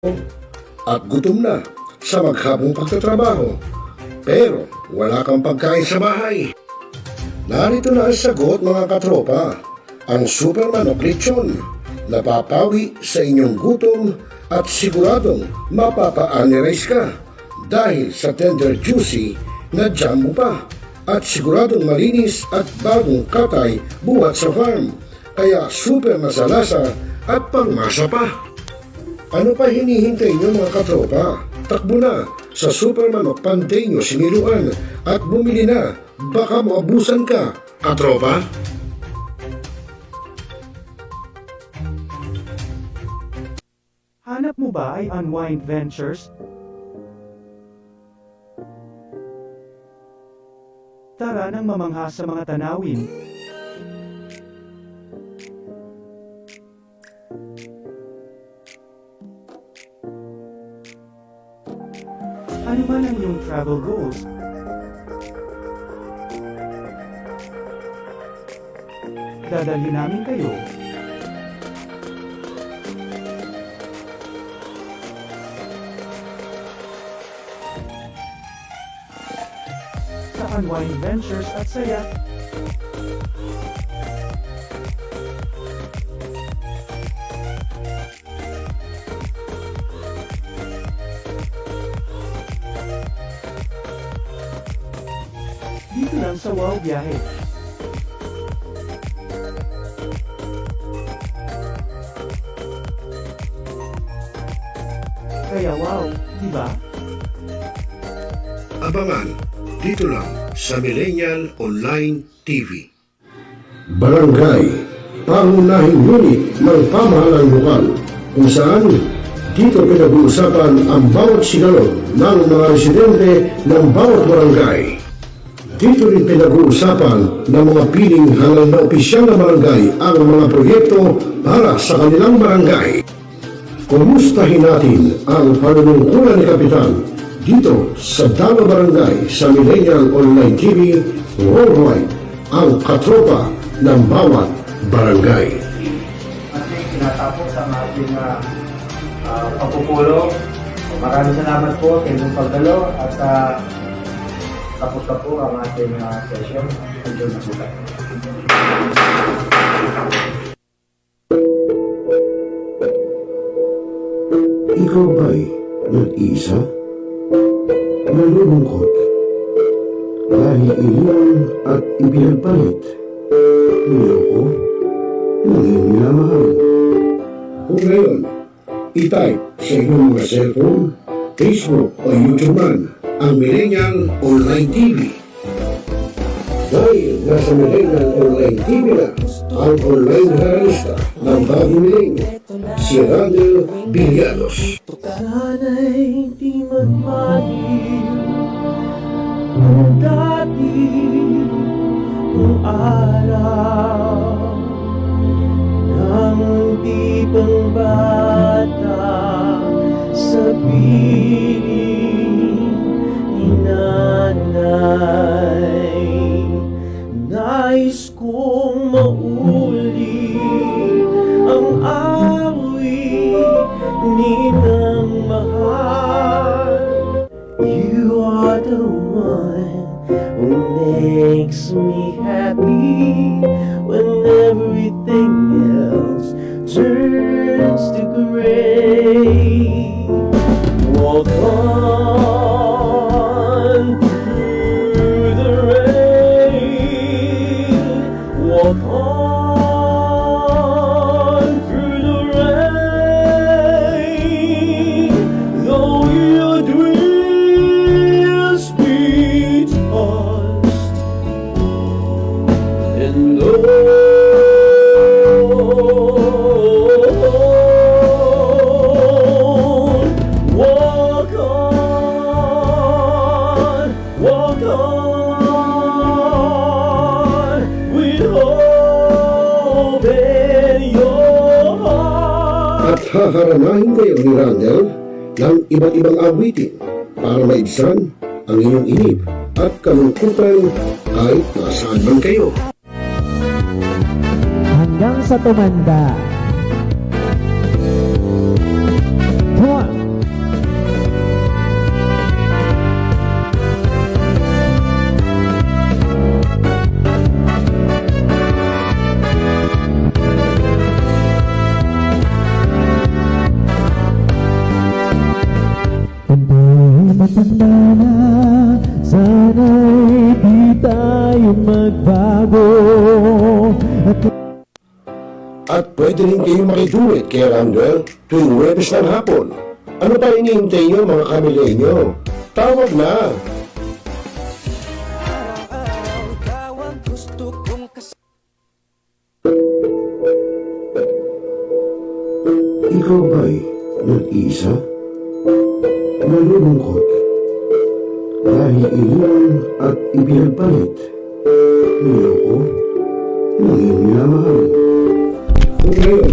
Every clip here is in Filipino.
at gutom na sa maghabong pagtatrabaho, pero wala kang pagkain sa bahay. Narito na ang sagot, mga katropa. Ang super manok lechon, napapawi sa inyong gutom at siguradong mapapa-anirize ka dahil sa tender juicy na jam mo pa at siguradong malinis at bagong katay buhat sa farm, kaya super masalasa at pangmasa pa. Ano pa hinihintay nyo, mga katropa? Takbo na sa Super Manok Panteño Siniluan at bumili na, baka maabusan ka, katropa. Hanap mo ba ay Unwind Ventures? Tara nang mamangha sa mga tanawin. Ano man ang iyong travel goals? Dadalhin namin kayo. Sa Unwind Ventures at saya. Dito lang sa Wow Biyahe. Kaya wow, di ba? Abangan dito lang sa Millennial Online TV. Barangay, pangunahing unit ng pamahalang lokal kung saan dito pinag-uusapan ang bawat sigalot ng mga residente ng bawat barangay. Dito rin pinag-uusapan ng mga piling hangal na opisyal na barangay ang mga proyekto para sa kanilang barangay. Kumustahin natin ang panunungkulan ni Kapitan dito sa Dama Barangay sa Millennial Online TV worldwide, ang katropa ng bawat barangay. Ating tinatapos ang ating pagpupulong. Maraming salamat po sa inyong pagdalo at tapos na po ang ating session. Enjoy na po tayo. Ikaw ba'y nag-iisa? Nalulungkot? Dahil iniwan at ipinagpalit? Niloko? Naging minamahal? Kung ngayon, i-type sa inyong mga cellphone, Facebook o YouTube man ang Millennial Online TV. Dahil nasa Millennial Online TV na ang online realista ng bagong milenyo, si Randall Villanos. Sana'y di magmahil kung dati kung araw nang di pang bata sa piling ni nanay. Nais kong mauli ang awit ninang mahal. You are the one who makes me happy when everything else turns to gray. Walk on through the rain. Walk on through the rain. Though your dreams be tossed and low. Walk on with hope in your heart. At haharanahin kayo ni Randall ng iba't ibang awitin para maibsan ang inyong inip at kalungkutan kahit nasaan man kayo. Hanggang sa tumanda. Come on. Matanda na, sana'y di tayo magbago. At pwede rin kayong makidulit kay Randall tuwing Huwebes ng hapon. Ano pa hinihintay nyo mga kamilenyo? Tawag na! Ikaw ba'y nag-iisa? Malulungkot dahil iniwan at ipinagpalit. Niloko ng iyong minamahal. Kung ngayon,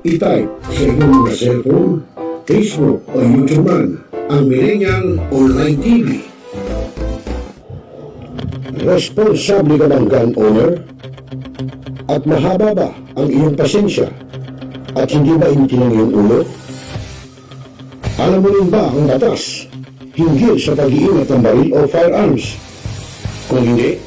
i-type sa iyong mga cellphone, Facebook o YouTube man ang Millennial Online TV. Responsable ka bang gun owner? At mahaba ba ang iyong pasensya? At hindi ba inti ng iyong ulo? Alam mo rin ba ang batas hinggil sa pag-iingat ng baril o firearms? Kung hindi,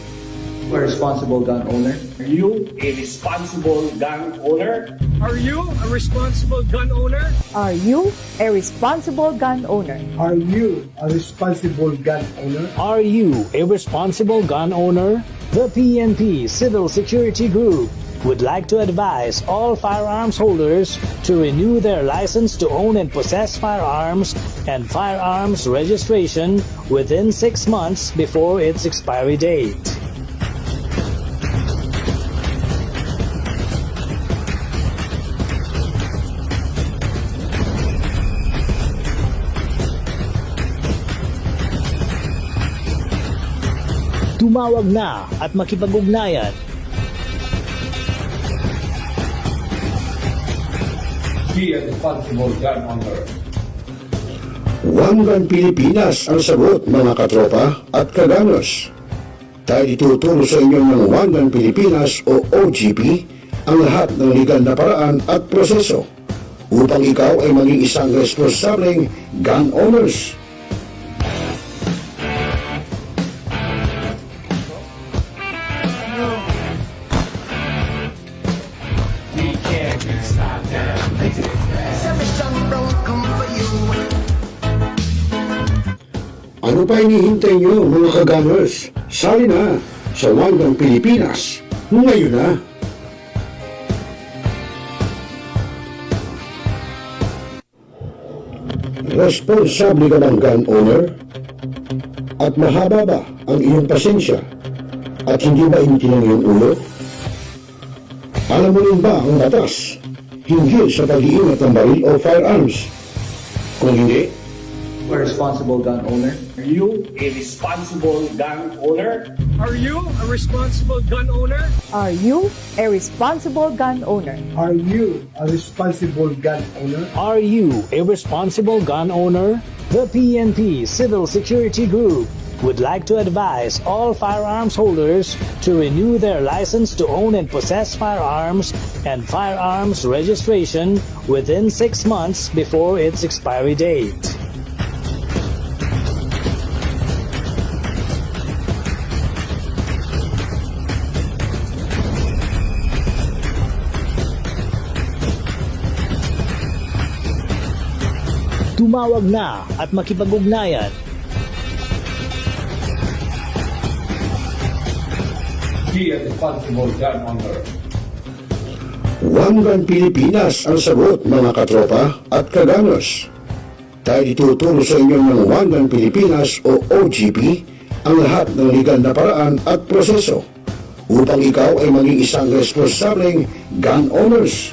A responsible gun owner. Are you a responsible gun owner? Are you a responsible gun owner? Are you a responsible gun owner? Are you a responsible gun owner? Are you a responsible gun owner? The PNP Civil Security Group would like to advise all firearms holders to renew their license to own and possess firearms and firearms registration within 6 months before its expiry date. Tumawag na at makipag-ugnayan. Be a responsible gun owner. One Gun Pilipinas ang sagot mga katropa at kaganos. Tayo ituturo sa inyo ng One Gun Pilipinas o OGP ang lahat ng legal na paraan at proseso upang ikaw ay maging isang responsableng gun owners. Ano pa hinihintay nyo mga kagamers? Sali na sa One Gun Pilipinas ngayon na! Responsable ka bang gun owner? At mahaba ba ang iyong pasensya? At hindi ba inti ng iyong ulo? Alam mo rin ba ang batas hinggil sa pag-iingat ng baril o firearms? Kung hindi, A responsible gun owner. Are you a responsible gun owner? Are you a responsible gun owner? Are you a responsible gun owner? Are you a responsible gun owner? Are you a responsible gun owner? The PNP Civil Security Group would like to advise all firearms holders to renew their license to own and possess firearms and firearms registration within 6 months before its expiry date. Tumawag na at makipag-ugnayan. Be a responsible gun owner. One Gun Pilipinas ang sagot mga katropa at kaganos. Tayo ituturo sa inyo ng One Gun Pilipinas o OGP ang lahat ng legal na paraan at proseso upang ikaw ay maging isang responsableng gun owners.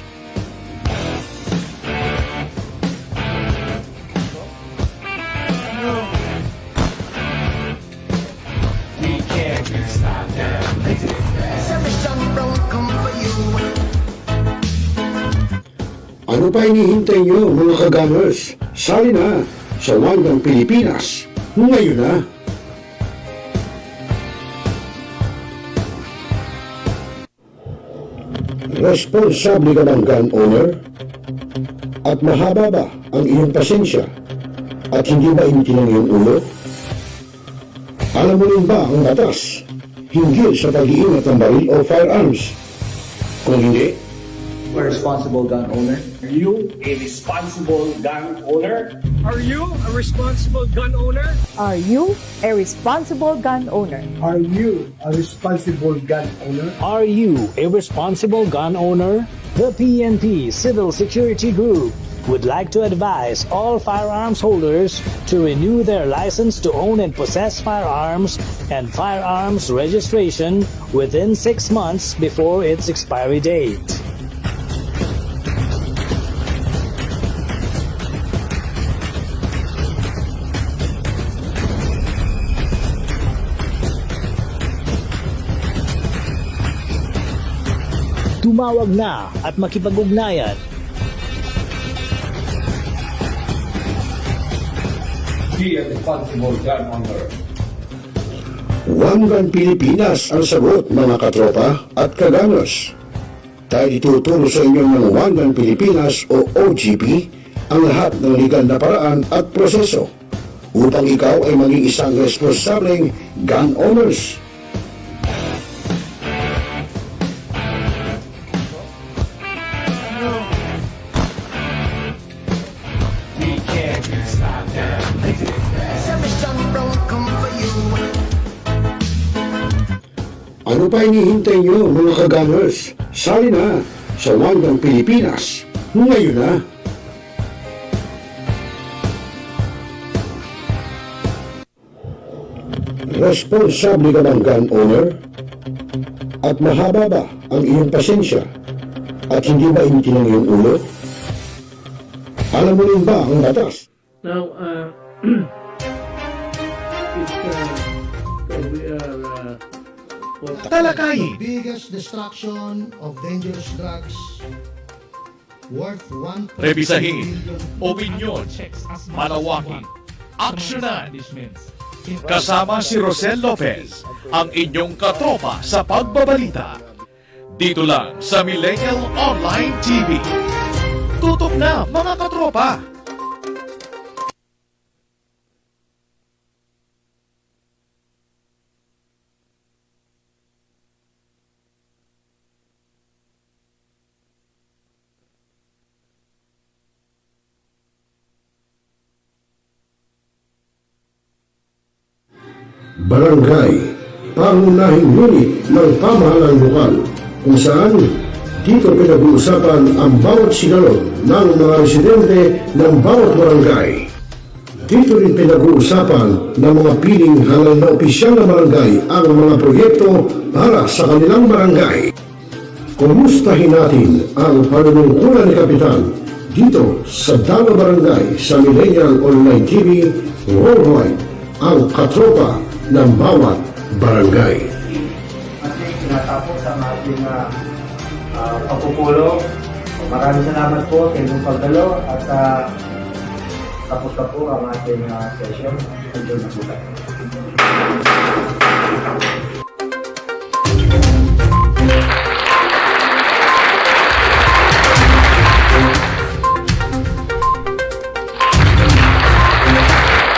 Ano pa hinihintay nyo mga kagamers? Sali na sa One Gun Pilipinas ngayon na! Responsable ka bang gun owner? At mahaba ba ang iyong pasensya? At hindi ba inti ng iyong ulo? Alam mo rin ba ang batas hinggil sa pag-iingat ng baril o firearms? Kung hindi, A a responsible gun owner? Are you a responsible gun owner? Are you a responsible gun owner? Are you a responsible gun owner? Are you a responsible gun owner? Are you a responsible gun owner? The PNP Civil Security Group would like to advise all firearms holders to renew their license to own and possess firearms and firearms registration within 6 months before its expiry date. Tumawag na at makipag-ugnayan. Be a responsible gun owner. One Gun Pilipinas ang sagot, mga katropa at kaganos. Tayo ituturo sa inyo ng One Gun Pilipinas o OGP ang lahat ng legal na paraan at proseso upang ikaw ay maging isang responsableng gun owners. Ano pa hinihintay nyo, mga kagamers? Sali na sa One Gun Pilipinas ngayon na. Responsable ka bang gun owner? At mahaba ba ang iyong pasensya? At hindi ba intin ang iyong ulo? Alam mo rin ba ang batas? Now, we are Talakayin. Biggest destruction of dangerous drugs worth 1. Rebisahin. Opinyon. Malawakin. Aksyonan. Kasama si Rosel Lopez, ang inyong katropa sa pagbabalita. Dito lang sa Millennial Online TV. Tutok na, mga katropa! Barangay, pangunahing unit ng pamahalaan lokal kung saan dito pinag-uusapan ang bawat sigalot ng mga residente ng bawat barangay. Dito rin pinag-uusapan ng mga piling halal na opisyal na barangay ang mga proyekto para sa kanilang barangay. Kumustahin natin ang panunungkulan ni Kapitan dito sa Dano Barangay sa Millennial Online TV Worldwide, ang katropa ng bawat barangay. Ating tinatapos ang ating pagpupulong. Maraming salamat po sa inyong pagdalo at tapos na po ang ating session. Enjoy na po tayo.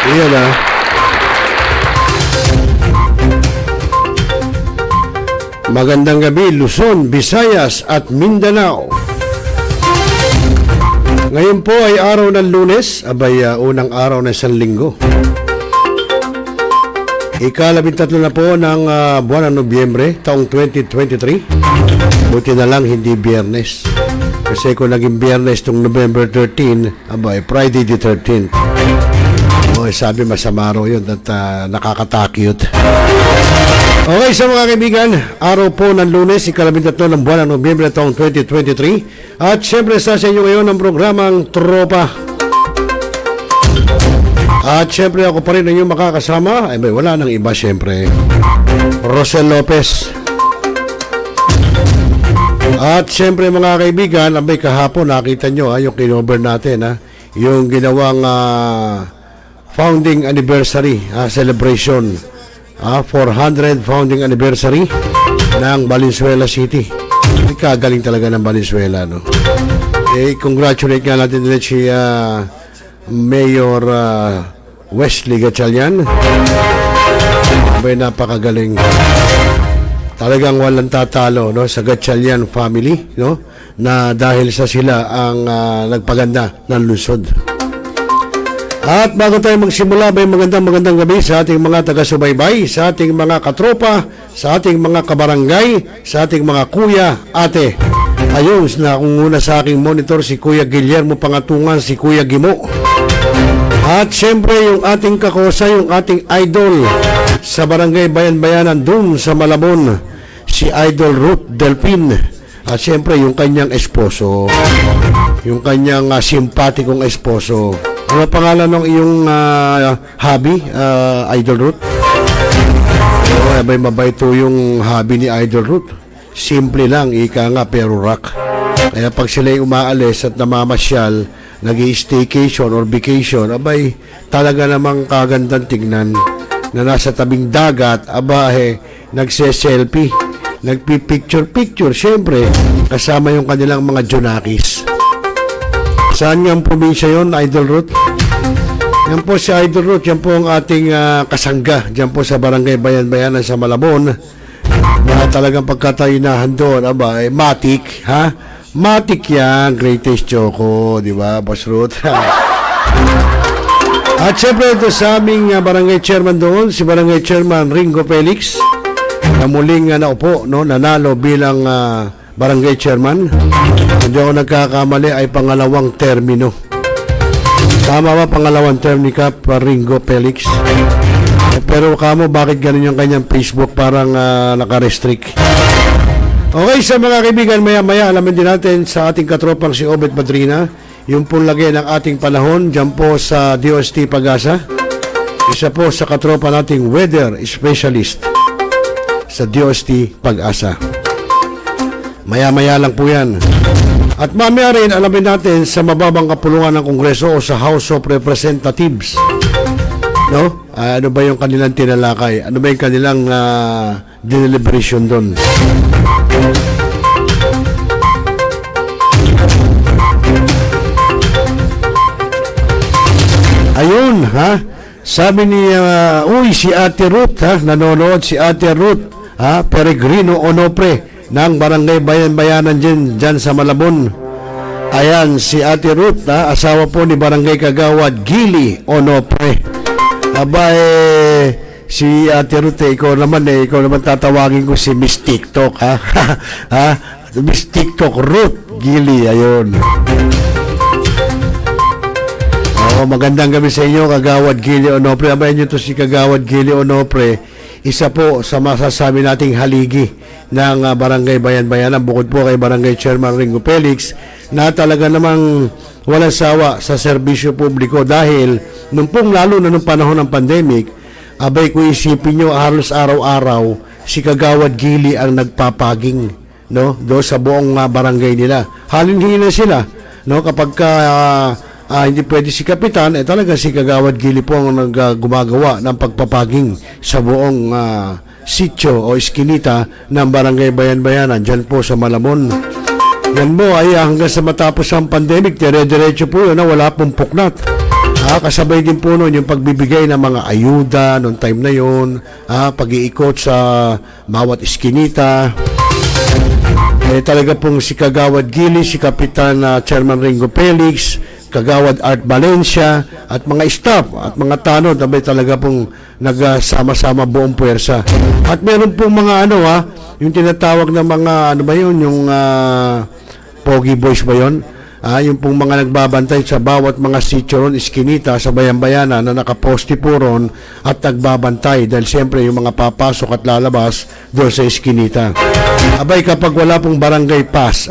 Iyan na. Magandang gabi, Luzon, Visayas at Mindanao. Ngayon po ay araw ng Lunes, unang araw ng isang linggo. Ika-13 na po ng buwan ng Nobyembre, taong 2023. Buti na lang hindi Biyernes. Kasi kung naging Biyernes itong November 13, Friday the 13th. Sabi masama raw yun at nakakatakyot. Okay, sa mga kaibigan, araw po ng Lunes, ika-13 ng buwan ng Nobyembre taong 2023. At syempre sa inyo ngayon ang programang Tropa. At syempre ako pa rin ang inyong makakasama. Wala nang iba syempre. Rosel Lopez. At syempre mga kaibigan, kahapon nakita nyo yung kinover natin, yung ginawang founding anniversary celebration. 400 founding anniversary ng Valenzuela City. Kagaling talaga ng Valenzuela, no? Congratulate nga natin ulit si Mayor Wesley Gatchalian. Napakagaling. Talagang walang tatalo, no, sa Gatchalian family, no? na dahil sa sila ang nagpaganda ng lungsod. At bago tayo magsimula, may magandang gabi sa ating mga taga-subaybay, sa ating mga katropa, sa ating mga kabarangay, sa ating mga kuya, ate. Ayun, na kung una sa aking monitor si Kuya Guillermo Pangatungan, si Kuya Gimo. At syempre yung ating kakosa, yung ating idol sa Barangay Bayan-Bayanan dun sa Malabon, si Idol Ruth Delpin. At syempre yung kanyang esposo, yung kanyang simpatikong esposo. Ano pangalan ng iyong hobby, Idol Ruth? Mabait to yung hobby ni Idol Ruth. Simple lang, ika nga pero rock. Kaya pag sila'y umaalis at namamasyal, nag-i-staycation or vacation, abay, talaga namang kagandang tignan na nasa tabing dagat, abay, nagse-selfie, nagpi-picture-picture, syempre, kasama yung kanilang mga junakis. Saan nga ang probinsya yun, Idol Ruth? Yan po si Idol Ruth, yan po ang ating kasangga, dyan po sa Barangay Bayan-Bayanan sa Malabon. Na talagang pagkatainahan doon, abay, matik, ha? Matik yan, greatest choco, di ba, Boss Ruth? At syempre ito sa aming barangay chairman doon, si Barangay Chairman Ringo Felix, na muling naupo, no, nanalo bilang barangay chairman. Hindi ako nagkakamali ay pangalawang termino. Tama ba pangalawang term ni Kap Ringo Felix? Pero kamo, bakit ganun yung kanyang Facebook parang naka-restrict? Okay, sa mga kaibigan, maya-maya alamin din natin sa ating katropang si Obet Madrina, yung pong lagay ng ating panahon dyan po sa DOST Pag-asa. Isa po sa katropa nating weather specialist sa DOST Pag-asa. Maya-maya lang po yan. At mamaya rin alamin natin sa mababang kapulungan ng Kongreso o sa House of Representatives. No? Ano ba yung kanilang tinalakay? Ano ba yung kanilang deliberation doon? Ayun, ha? Sabi ni, si Ate Ruth, ha? Nanonood si Ate Ruth, ha? Peregrino Onopre ng Barangay Bayan-Bayanan dyan sa Malabon. Ayan, si Ate Ruth, ha? Asawa po ni Barangay Kagawad Gili Onopre. Aba, si Ate Ruth, ikaw naman tatawagin ko si Miss TikTok, ha? Ha? Miss TikTok Ruth Gili, ayun. Magandang gabi sa inyo, Kagawad Gili Onopre. Abayan nyo to si Kagawad Gili Onopre, isa po sa masasabi nating haligi ng Barangay Bayan-Bayanan, bukod po kay Barangay Chairman Ringo Felix, na talaga namang walang sawa sa serbisyo publiko dahil lalo na nung panahon ng pandemic, abay kung isipin nyo, halos araw-araw si Kagawad Gili ang nagpapaging, no, do sa buong barangay nila. Halin-hina sila, no, kapag hindi pwede si Kapitan, talaga si Kagawad Gili po ang gumagawa ng pagpapaging sa buong sitio o iskinita ng Barangay Bayan-Bayanan dyan po sa Malabon. Yan mo ay hanggang sa matapos ang pandemic, dire-diretso po yun na wala pong puknat. Kasabay din po nun yung pagbibigay ng mga ayuda noong time na yun, pag-iikot sa bawat iskinita. Talaga pong si Kagawad Gili, si Kapitan Chairman Ringo Felix, Kagawad Art Valencia at mga staff at mga tanod, abay talaga pong nagsama-sama buong puwersa. At meron pong mga yung tinatawag na mga yung Pogi Boys ba yun? Yung pong mga nagbabantay sa bawat mga sitio ron, iskinita sa Bayan-Bayanan na nakaposte po ron at nagbabantay dahil siyempre yung mga papasok at lalabas doon sa iskinita. Abay, kapag wala pong barangay pass,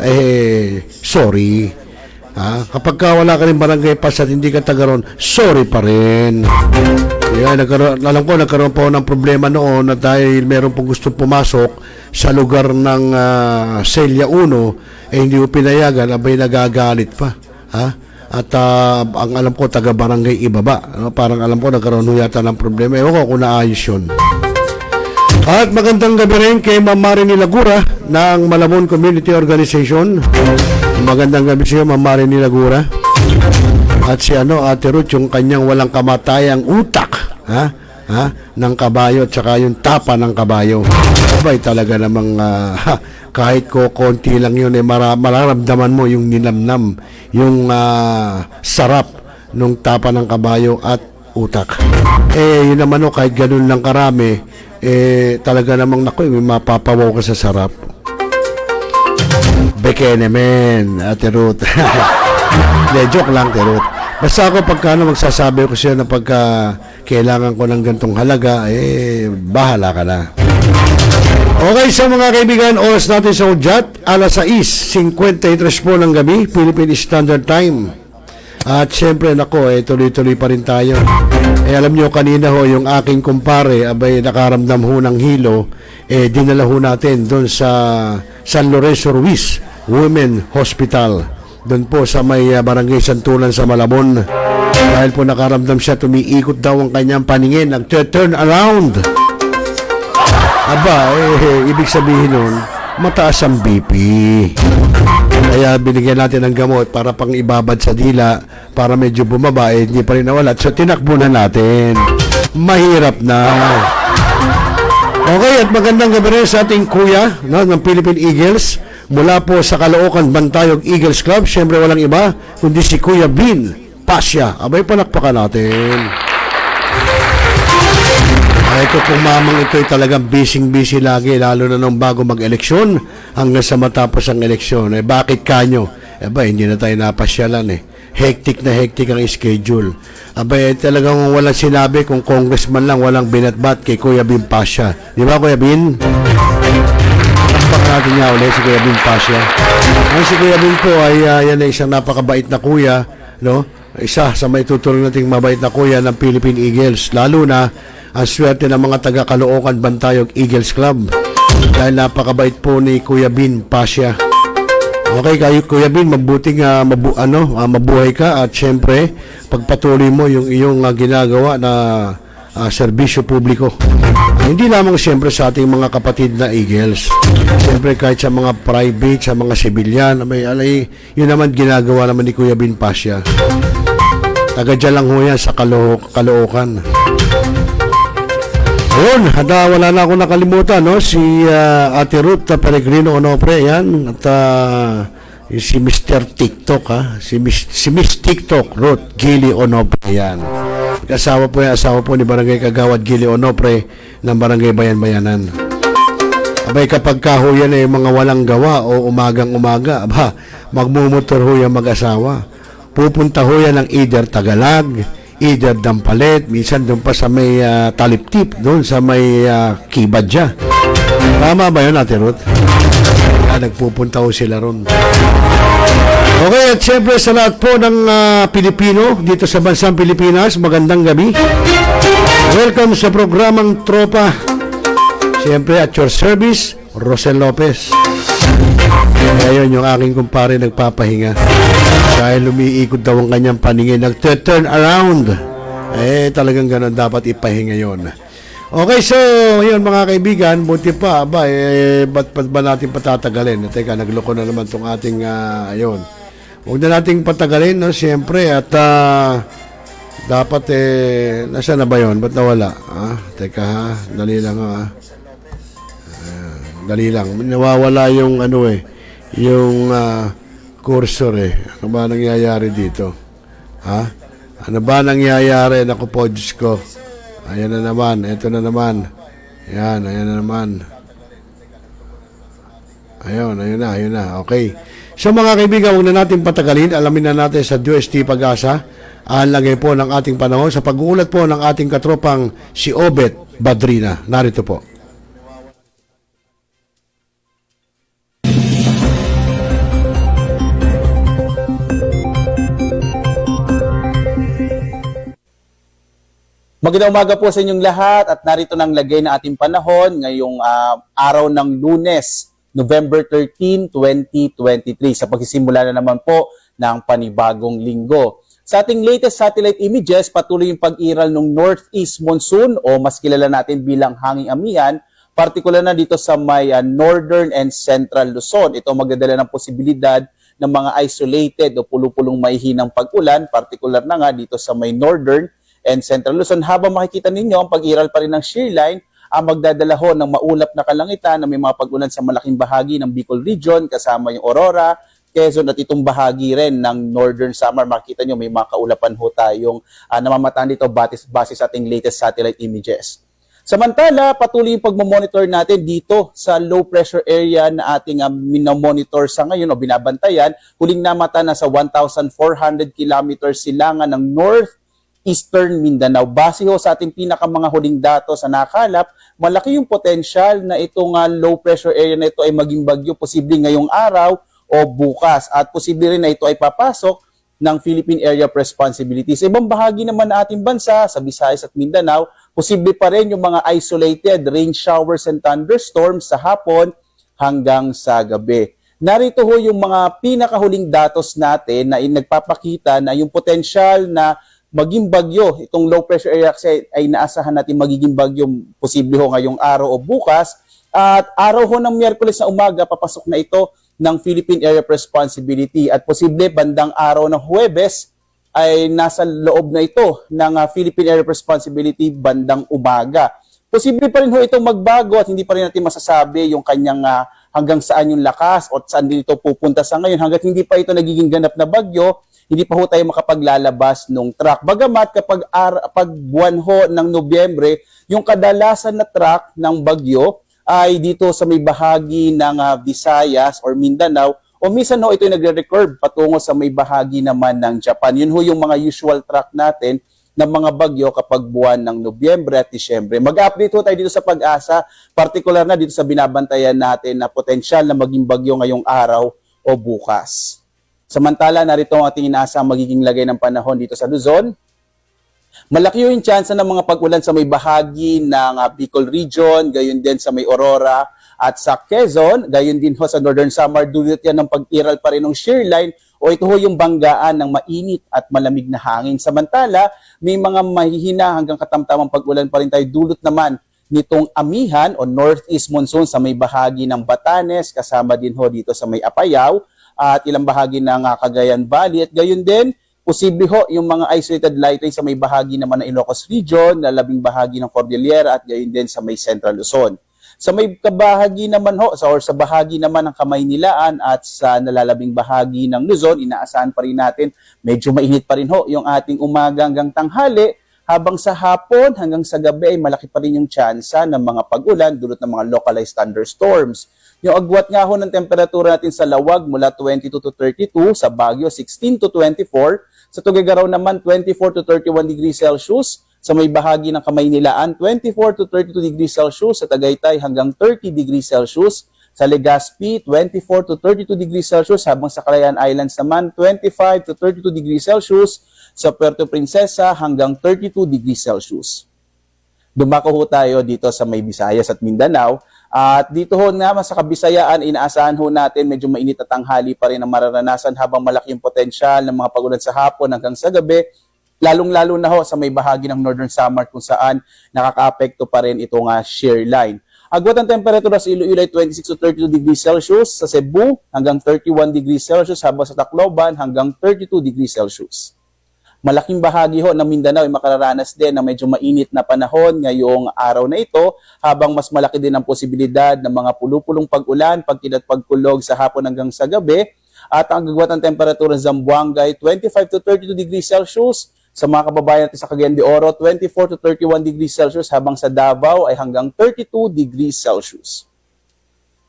sorry. Kapag wala ka rin barangay pass at hindi ka taga ron, sorry pa rin. Kaya alam ko, nagkaroon po ng problema noon na dahil meron pong gusto pumasok sa lugar ng Celia 1, hindi ko pinayagan, abay nagagalit pa. At ang alam ko, taga barangay Ibaba. Parang alam ko, nagkaroon yata ng problema. Ewan ko kung naayos yun. At magandang gabi rin kay Ma'am Marini Lagura ng Malabon Community Organization. Magandang gabi sa iyo, Ma'am Marini Lagura. At si Ate Ruth, yung kanyang walang kamatayang utak, ng kabayo at saka yung tapa ng kabayo. Abay talaga namang kahit ko konti lang yun, mararamdaman mo yung ninamnam, yung sarap ng tapa ng kabayo at utak. Yun naman kahit ganun lang karami, talaga namang naku, mapapawaw ka sa sarap. Bekene men, Ate Ruth. Joke lang, Ate Ruth. Basta ako pagka magsasabi ko siya na pagka kailangan ko ng gantong halaga, bahala ka na. Okay, sa mga kaibigan, oras natin sa udyat, alas 6:53 po ng gabi, Philippine Standard Time. At syempre, nako, tuloy-tuloy pa rin tayo. Alam nyo, kanina ho, yung aking kumpare, abay, nakaramdam ho ng hilo, dinala ho natin doon sa San Lorenzo Ruiz Women Hospital. Doon po sa may barangay Santulan sa Malabon. Dahil po nakaramdam siya, tumiikot daw ang kanyang paningin, nag-turn around. Aba, ibig sabihin nun, mataas ang BP. Kaya binigyan natin ng gamot para pang ibabad sa dila, para medyo bumaba, hindi pa rin nawala. So tinakbo na natin. Mahirap na. Okay, at magandang gabi rin sa ating kuya ng Philippine Eagles. Mula po sa Caloocan Bantayog Eagles Club, siyempre walang iba, kundi si Kuya Bin Pasya. Abay, palakpakan natin. Ito pong mamang ito ay talagang busy lagi, lalo na nung bago mag-eleksyon hanggang sa matapos ang eleksyon. Bakit kanyo? Hindi na tayo napasyalan Hectic na hectic ang schedule. Talagang walang sinabi kung congressman lang, walang binatbat kay Kuya Bin Pasya. Di ba, Kuya Bin? Natin niya ulit si Kuya Bin Pasya. Ang si Kuya Bin po ay yan ay isang napakabait na kuya, no? Isa sa may tutulong nating mabait na kuya ng Philippine Eagles, lalo na ang swerte ng mga taga Caloocan Bantayog Eagles Club dahil napakabait po ni Kuya Bin Pasya. Okay, kayo Kuya Bin, mabuting mabuhay ka at syempre pagpatuloy mo yung iyong ginagawa na serbisyo publiko. Hindi lamang siyempre sa ating mga kapatid na Eagles. Siyempre kahit sa mga private, sa mga civilian, yun naman ginagawa naman ni Kuya Bin Pasya. Taga dyan lang ho yan sa Caloocan. Ayun, wala na akong nakalimutan, no? Si Ate Ruth Peregrino Onofre, yan. At si Mr. TikTok, si Miss TikTok, Ruth Gili Onofre, yan. Asawa po ni Barangay Kagawad Gili Onofre ng Barangay Bayan-Bayanan. Abay, kapag ho yan mga walang gawa o umagang-umaga, magmumotor ho yan mag-asawa. Pupunta ho yan ng either Tagalag, either Dampalet, minsan doon pa sa may Taliptip, doon sa may Kibadya. Tama ba yun, Ate Ruth? Nagpupunta ho sila ron. Okay, at syempre sa lahat po ng Pilipino dito sa bansang Pilipinas, magandang gabi. Welcome sa programang Tropa. Siyempre at your service, Rosel Lopez. Ngayon yung aking kumpare nagpapahinga. Dahil lumiikot daw ang kanyang paningin, nag-turn around. Talagang ganun dapat ipahinga yon. Okay, so, yun mga kaibigan, buti pa, ba't ba natin patatagalin? Teka, nagloko na naman itong ating, ayun. Huwag na nating patagalin, no, siyempre, at dapat, nasa na ba yun? Ba't nawala? Teka, dali lang, dali lang. Nawawala yung, yung cursor, Ano ba nangyayari dito? Ano ba nangyayari? Naku po, Diyos ko. Ayan na naman, ito na naman. Ayan na naman. Ayun na, okay. So mga kaibigan, huwag na natin patagalin. Alamin na natin sa DOST Pag-asa. Ang lagay po ng ating panahon sa pag-uulat po ng ating katropang si Obet Badrina. Narito po. Magandang umaga po sa inyong lahat at narito nang lagay na ating panahon ngayong araw ng Lunes, November 13, 2023 sa pagsisimula na naman po ng panibagong linggo. Sa ating latest satellite images, patuloy yung pag-iral ng northeast monsoon o mas kilala natin bilang hanging amihan, partikular na dito sa may northern and central Luzon. Ito magdadala ng posibilidad ng mga isolated o pulupulong maihinang pag-ulan, partikular na nga dito sa may northern and Central Luzon. Habang makikita ninyo, ang pag-iral pa rin ng shear line ang magdadala ho ng maulap na kalangitan na may mga pag-ulan sa malaking bahagi ng Bicol Region, kasama yung Aurora, Quezon at itong bahagi rin ng Northern Samar. Makikita nyo may mga kaulapan ho tayong namamataan dito base sa ating latest satellite images. Samantala, patuloy yung pagmamonitor natin dito sa low pressure area na ating minomonitor sa ngayon o binabantayan. Huling namata na sa 1,400 kilometers silangan ng northeastern Mindanao. Base ho sa ating pinakamanga huling datos sa nakalap, malaki yung potential na itong low pressure area na ito ay maging bagyo posible ngayong araw o bukas. At posible rin na ito ay papasok ng Philippine Area of Responsibility. Sa ibang bahagi naman ng ating bansa, sa Visayas at Mindanao, posible pa rin yung mga isolated rain showers and thunderstorms sa hapon hanggang sa gabi. Narito ho yung mga pinakahuling datos natin na nagpapakita na yung potential na maging bagyo, itong low pressure area kasi ay naasahan natin magiging bagyo posible ho ngayong araw o bukas. At araw ho ng Miyerkules na umaga, papasok na ito ng Philippine Area of Responsibility at posible bandang araw ng Huwebes ay nasa loob na ito ng Philippine Area of Responsibility bandang umaga. Posible pa rin ho itong magbago at hindi pa rin natin masasabi yung kanyang hanggang saan yung lakas o saan din ito pupunta sa ngayon. Hanggat hindi pa ito nagiging ganap na bagyo, hindi pa ho tayo makapaglalabas ng track. Bagamat kapag buwan ho ng Nobyembre, yung kadalasan na track ng bagyo ay dito sa may bahagi ng Visayas or Mindanao o minsan ho ito ay nagre-recurve patungo sa may bahagi naman ng Japan. Yun ho yung mga usual track natin ng mga bagyo kapag buwan ng Nobyembre at Disyembre. Mag-update ho tayo dito sa Pag-asa, particular na dito sa binabantayan natin na potensyal na maging bagyo ngayong araw o bukas. Samantala, narito ang ating inaasang magiging lagay ng panahon dito sa Luzon. Malaki yung chance ng mga pag-ulan sa may bahagi ng Bicol Region, gayon din sa may Aurora at sa Quezon, gayon din ho sa Northern Samar. Dulot yan ng pag-iral pa rin ng shear line o ito ho yung banggaan ng mainit at malamig na hangin. Samantala, may mga mahihina hanggang katamtamang pag-ulan pa rin tayo dulot naman nitong amihan o northeast monsoon sa may bahagi ng Batanes, kasama din ho dito sa may Apayao at ilang bahagi ng Cagayan Valley at gayon din posible ho yung mga isolated light rain sa may bahagi naman ng Ilocos Region, na labing bahagi ng Cordillera at gayon din sa may Central Luzon. Sa may kabahagi naman ho, sa bahagi naman ng Kamaynilaan at sa nalalabing bahagi ng Luzon, inaasahan pa rin natin, medyo mainit pa rin ho yung ating umaga hanggang tanghali, habang sa hapon hanggang sa gabi ay malaki pa rin yung tsansa ng mga pag-ulan dulot ng mga localized thunderstorms. Yung agwat nga ho ng temperatura natin sa Lawag mula 22 to 32, sa Baguio 16 to 24, sa Tuguegarao naman 24 to 31 degrees Celsius, sa may bahagi ng Kamaynilaan 24 to 32 degrees Celsius, sa Tagaytay hanggang 30 degrees Celsius, sa Legazpi 24 to 32 degrees Celsius, habang sa Calayan Islands naman 25 to 32 degrees Celsius, sa Puerto Princesa hanggang 32 degrees Celsius. Dumako ho tayo dito sa may Visayas at Mindanao. At dito ho naman sa Kabisayaan, inaasahan ho natin medyo mainit at tanghali pa rin ang mararanasan habang malaki yung potensyal ng mga pag-ulan sa hapon hanggang sa gabi. Lalong-lalo na ho sa may bahagi ng Northern Samar kung saan nakaka-apekto pa rin itong shear line. Agwat ang temperatura sa Iloilo ay 26 to 32 degrees Celsius, sa Cebu hanggang 31 degrees Celsius, habang sa Tacloban hanggang 32 degrees Celsius. Malaking bahagi ho ng Mindanao ay makararanas din ng medyo mainit na panahon ngayong araw na ito, habang mas malaki din ang posibilidad ng mga pulupulong pag-ulan, pagkid at pagkulog sa hapon hanggang sa gabi. At ang agwat ng temperatura sa Zamboanga ay 25 to 32 degrees Celsius, sa mga kababayan natin sa Cagayan de Oro 24 to 31 degrees Celsius, habang sa Davao ay hanggang 32 degrees Celsius.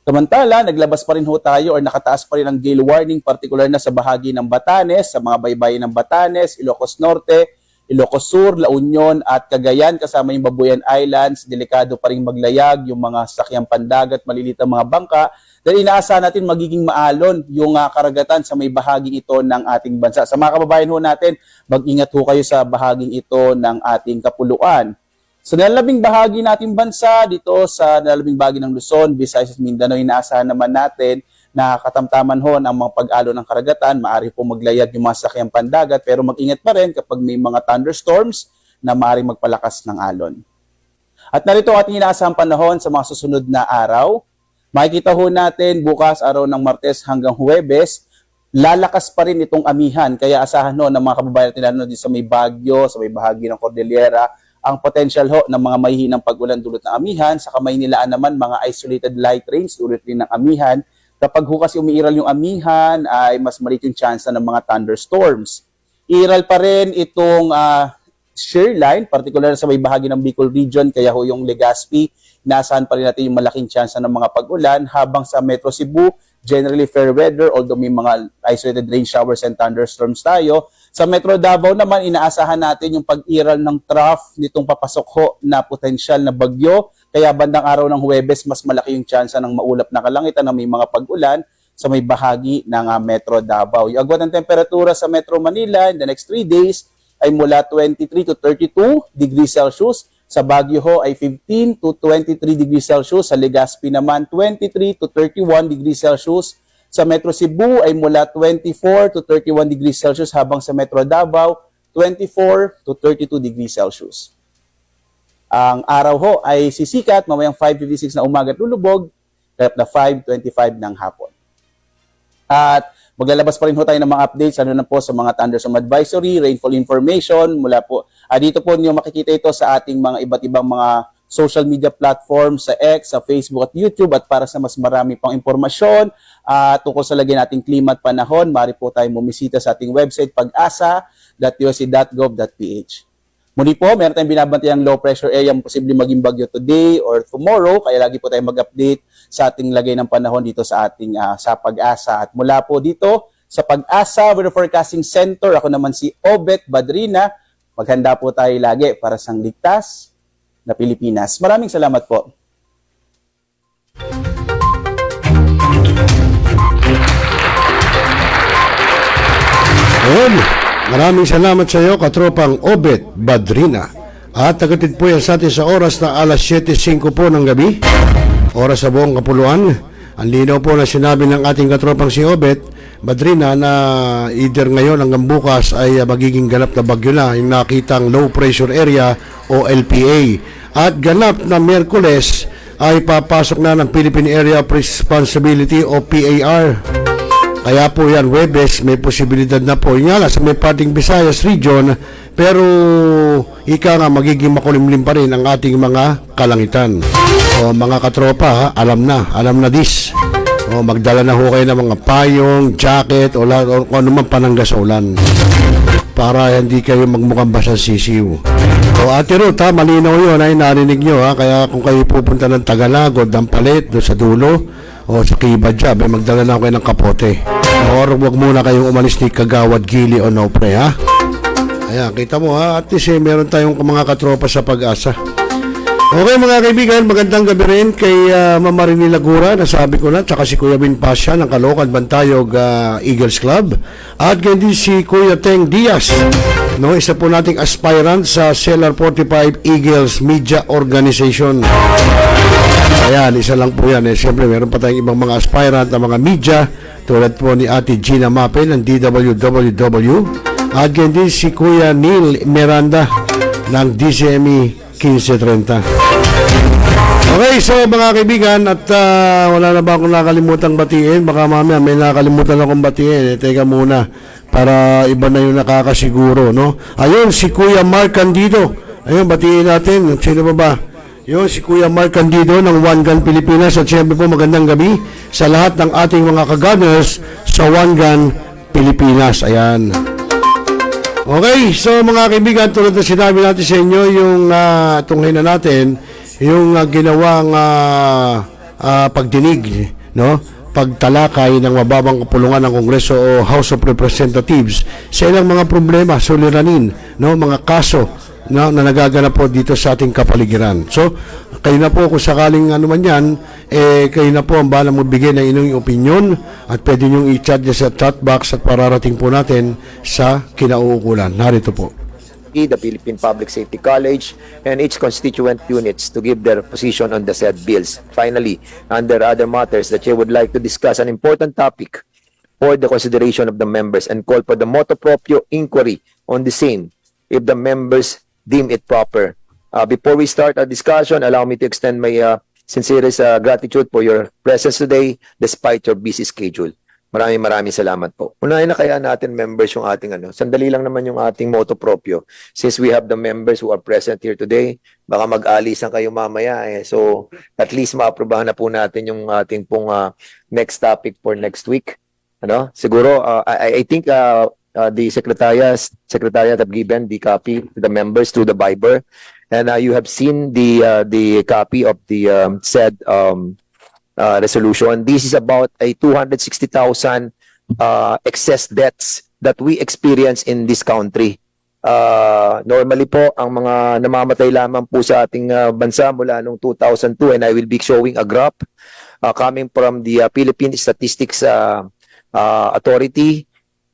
Samantala, naglabas pa rin ho tayo or nakataas pa rin ang gale warning, particular na sa bahagi ng Batanes, sa mga baybayin ng Batanes, Ilocos Norte, Ilocos Sur, La Union at Cagayan, kasama yung Babuyan Islands. Delikado pa rin maglayag yung mga sakyang pandagat, malilitang mga bangka, dahil inaasahan natin magiging maalon yung karagatan sa may bahaging ito ng ating bansa. Sa mga kababayan ho natin, mag-ingat ho kayo sa bahaging ito ng ating kapuluan. Sa nalalabing bahagi nating bansa, dito sa nalalabing bahagi ng Luzon, Visayas at Mindanao, inaasahan naman natin na katamtaman ho ng mga pag-alo ng karagatan, maaari po maglayag yung mga sakyang pandagat, pero mag-ingat pa rin kapag may mga thunderstorms na maaari magpalakas ng alon. At narito ang ating inaasahang panahon sa mga susunod na araw. Makikita ho natin bukas, araw ng Martes hanggang Huwebes, lalakas pa rin itong amihan. Kaya asahan ho ng mga kababayan natin lalo din sa may Baguio, sa may bahagi ng Cordillera, ang potential ho ng mga mahihinang pag-ulan dulot ng amihan. Sa Kamaynilaan naman, mga isolated light rains dulot rin ng amihan. Kapag ho kasi umiiral yung amihan, ay mas maliit yung chance ng mga thunderstorms. Iral pa rin itong shear line, particular sa may bahagi ng Bicol region, kaya ho yung Legazpi, naasahan pa rin natin yung malaking chance ng mga pag-ulan, habang sa Metro Cebu, generally fair weather, although may mga isolated rain showers and thunderstorms tayo. Sa Metro Davao naman, inaasahan natin yung pag-iral ng trough nitong papasok ho na potensyal na bagyo. Kaya bandang araw ng Huwebes, mas malaki yung chance ng maulap na kalangitan na may mga pag-ulan sa may bahagi ng Metro Davao. Yung agwat ng temperatura sa Metro Manila in the next 3 days ay mula 23 to 32 degrees Celsius. Sa Baguio ho ay 15 to 23 degrees Celsius. Sa Legazpi naman, 23 to 31 degrees Celsius. Sa Metro Cebu ay mula 24 to 31 degrees Celsius, habang sa Metro Davao, 24 to 32 degrees Celsius. Ang araw ho ay sisikat mamayang 5:56 na umaga at lulubog, kaya na 5:25 ng hapon. At maglalabas pa rin ho tayo ng mga updates, ano na po sa mga thunderstorm advisory, rainfall information, mula po. Dito po niyo makikita ito sa ating mga iba't ibang mga social media platforms, sa X, sa Facebook at YouTube. At para sa mas marami pang impormasyon tungkol sa lagay nating klima at panahon, maaari po tayo bumisita sa ating website pag-asa.usc.gov.ph. Muli po, meron tayong binabantayang low pressure area, posibleng maging bagyo today or tomorrow, kaya lagi po tayong mag-update sa ating lagay ng panahon dito sa ating sa Pag-asa. At mula po dito sa Pag-asa Weather Forecasting Center, ako naman si Obet Badrina. Maghanda po tayo lagi para sa ligtas na Pilipinas. Maraming salamat po. Ayun, maraming salamat sa iyo, katropang Obet Badrina. At tagatid po yan sa atin sa oras na alas 7:05 po ng gabi, oras sa buong Kapuluan. Ang linaw po na sinabi ng ating katropang si Obet Badrina na either ngayon hanggang bukas ay magiging ganap na bagyo na yung nakitang low pressure area o LPA. At ganap na Miyerkules ay papasok na ng Philippine Area of Responsibility o PAR. Kaya po yan, Huwebes, may posibilidad na po. Yung nga sa may parting Visayas region, pero ika nga magiging makulimlim pa rin ang ating mga kalangitan. O mga katropa, alam na this. O magdala na ho kayo ng mga payong, jacket, o kung ano man pananggas sa ulan. Para hindi kayo magmukhang basa sisiw. O Ate Ruth, malinaw yun, ay narinig nyo. Kaya kung kayo pupunta ng Tagalagod, ng Palit, doon sa dulo, o sa Kibadya, magdala na kayo ng kapote. Or wag muna kayong umalis ni Kagawad, Gili o Nopre, ha? Ayan, kita mo, ha? At least meron tayong mga katropa sa Pag-asa. Okay mga kaibigan, magandang gabi rin kay Mama Rini Lagura, nasabi ko na, tsaka si Kuya Bin Pasha ng Caloocan Bantayog Eagles Club, at ganyan si Kuya Teng Diaz, no, isa po nating aspirant sa Cellar 45 Eagles Media Organization. Ayan, isa lang po yan. Siyempre, meron pa tayong ibang mga aspirant na mga media, tulad po ni Ate Gina Mapel ng DWWW, at ganyan si Kuya Neil Miranda ng DCME 1530. Okay, so mga kaibigan, at wala na ba akong nakalimutan batiin? Baka mamaya may nakalimutan akong batiin. Teka muna, para iba na yung nakakasiguro, no? Ayun, si Kuya Mark Candido. Ayun, batiin natin. Sino ba? Yun, si Kuya Mark Candido ng One Gun Pilipinas. At syempre po, magandang gabi sa lahat ng ating mga ka-gunners sa One Gun Pilipinas. Ayan. Okay, so mga kaibigan, tulad na sinabi natin sa inyo, yung tunghay na natin, yung ginawang pagdinig, no? Pagtalakay ng mababang kapulungan ng Kongreso o House of Representatives sa ilang mga problema, suliranin, no? Mga kaso na nagaganap po dito sa ating kapaligiran. So, kayo na po kung sakaling ano man yan, kayo na po ang bahala magbigay ng inyong opinion at pwede nyo i-chat sa chat box at pararating po natin sa kinauukulan. Narito po. The Philippine Public Safety College and its constituent units to give their position on the said bills. Finally, under other matters, the Chair would like to discuss an important topic for the consideration of the members and call for the motu proprio inquiry on the same if the members deem it proper. Before we start our discussion, allow me to extend my sincerest gratitude for your presence today despite your busy schedule. Maraming salamat po. Unahin na kaya natin members yung ating sandali lang naman yung ating motto proprio. Since we have the members who are present here today, baka mag-alisan kayo mamaya eh. So at least maaprobahan na po natin yung ating pong next topic for next week. Siguro I think the secretariat have given the copy to the members through the Viber, and you have seen the copy of the said resolution. This is about a 260,000 excess debts that we experience in this country. Normally po, ang mga namamatay lamang po sa ating bansa mula noong 2002, and I will be showing a graph coming from the Philippine Statistics Authority,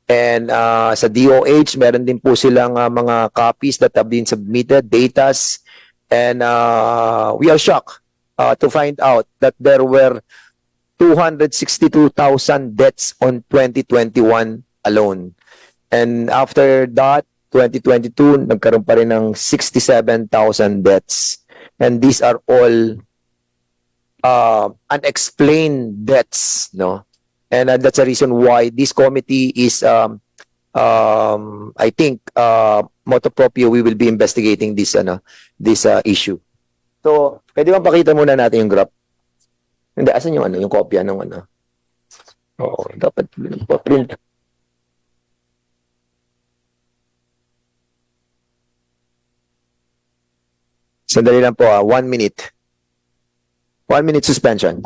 and sa DOH, meron din po silang mga copies that have been submitted, datas, and we are shocked to find out that there were 262,000 deaths on 2021 alone. And after that, 2022, nagkaroon pa rin ng 67,000 deaths. And these are all unexplained deaths, no? And that's the reason why this committee is, I think, motu proprio, we will be investigating this issue. So, pwede bang pakita muna natin yung graph? Hindi, asan yung kopya ng Oo, dapat print. Sandali lang po, 1 minute. 1 minute suspension.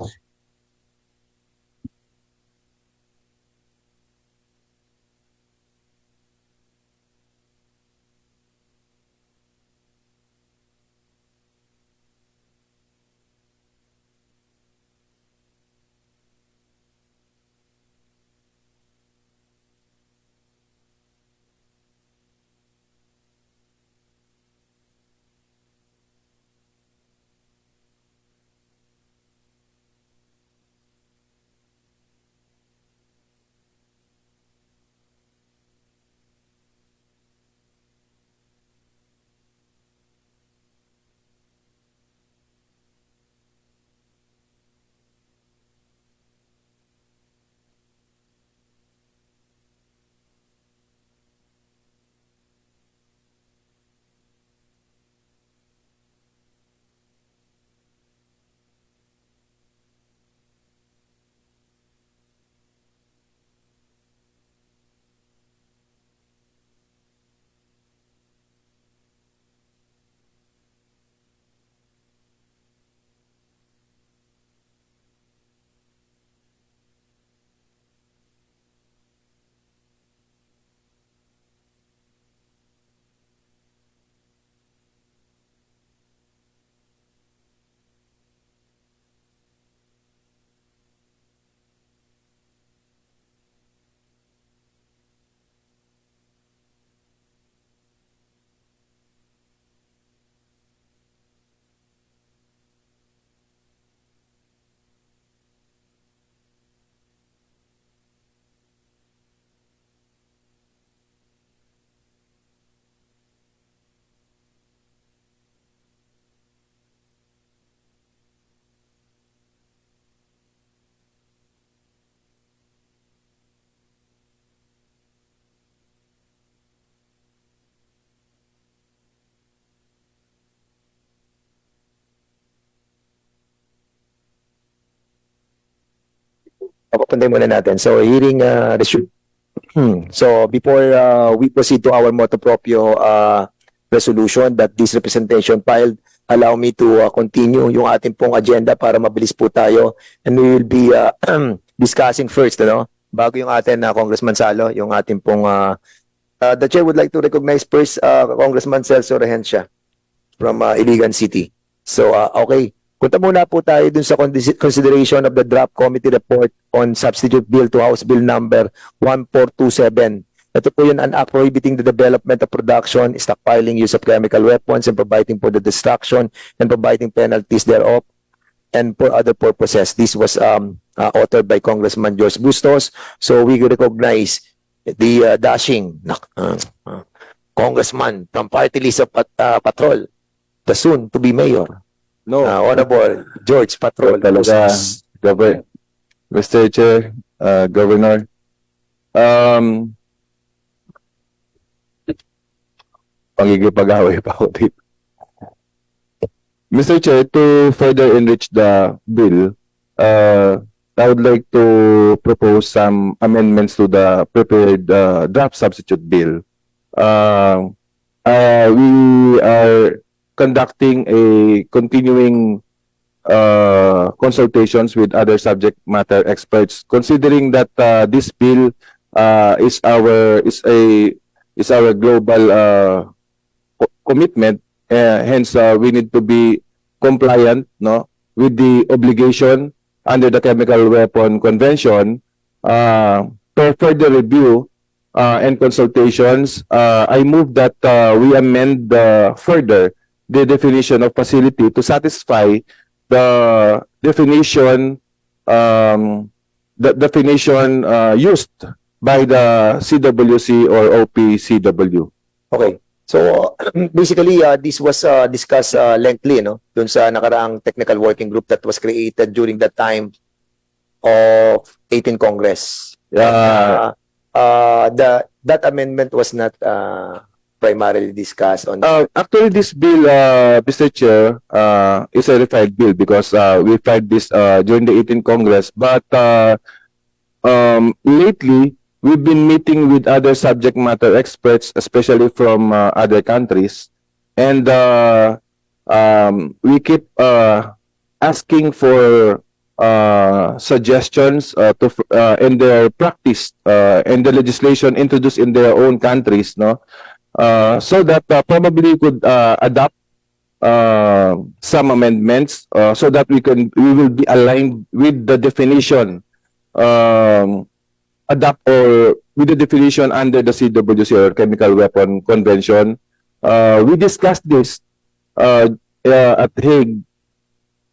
Papuntayin muna natin. So, hearing resume. So, before we proceed to our motu proprio resolution that this representation filed, allow me to continue yung ating pong agenda para mabilis po tayo. And we will be discussing first, bago yung atin na Congressman Salo, yung ating pong the chair would like to recognize first Congressman Celso Rehencia from Iligan City. So, okay. Punta muna po tayo dun sa consideration of the draft committee report on substitute bill to House Bill number 1427. Ito po yun, an act prohibiting the development of production, stockpiling, use of chemical weapons, and providing for the destruction and providing penalties thereof, and for other purposes. This was authored by Congressman George Bustos. So we recognize the dashing congressman from party list of Patrol, the soon to be mayor. No. Honorable George Patrol. Talaga, Mr. Chair, Governor. Pangigipag-away pa ako dito. Mr. Chair, to further enrich the bill, I would like to propose some amendments to the prepared draft substitute bill. We are conducting a continuing consultations with other subject matter experts, considering that this bill is our global commitment. Hence, we need to be compliant, no, with the obligation under the Chemical Weapon Convention. For further review and consultations, I move that we amend further the definition of facility to satisfy the definition used by the CWC or OPCW. Okay. So basically, this was discussed lengthily, no? Dun sa nakaraang technical working group that was created during the time of 18th Congress. That amendment was not primarily discussed on. Actually, this bill, Mr. Chair, is a refined bill because we filed this during the 18th Congress. But lately, we've been meeting with other subject matter experts, especially from other countries, and we keep asking for suggestions in their practice and the legislation introduced in their own countries, no, so that probably could adopt some amendments so that we will be aligned with the definition. Adapt or with the definition under the CWC or Chemical Weapon Convention. We discussed this at Hague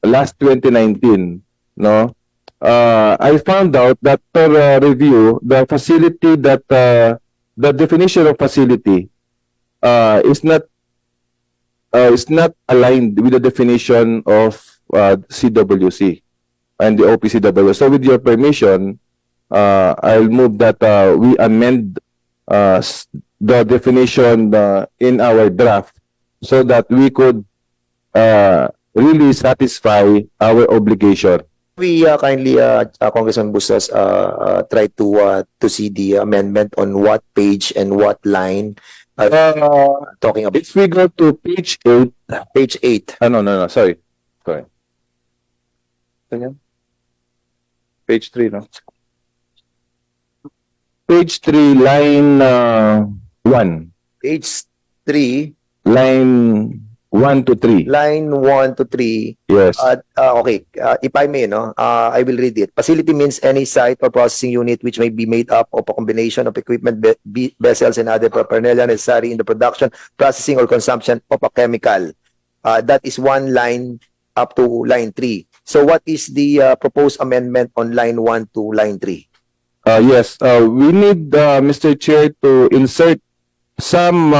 last 2019. No, I found out that per review, the facility that the definition of facility is not aligned with the definition of CWC and the OPCW. So, with your permission, I'll move that we amend the definition in our draft so that we could really satisfy our obligation. We kindly, Congressman Bustos, try to see the amendment on what page and what line talking about. If we go to page 8. Page 8. No, sorry. Page 3, no? Page 3, line 1. Page 3. Line 1 to 3. Line 1 to 3. Yes. Okay. If I may, no, I will read it. Facility means any site or processing unit which may be made up of a combination of equipment, vessels, and other paraphernalia necessary in the production, processing, or consumption of a chemical. That is one line up to line 3. So what is the proposed amendment on line 1 to line 3? Yes. We need, Mr. Chair, to insert some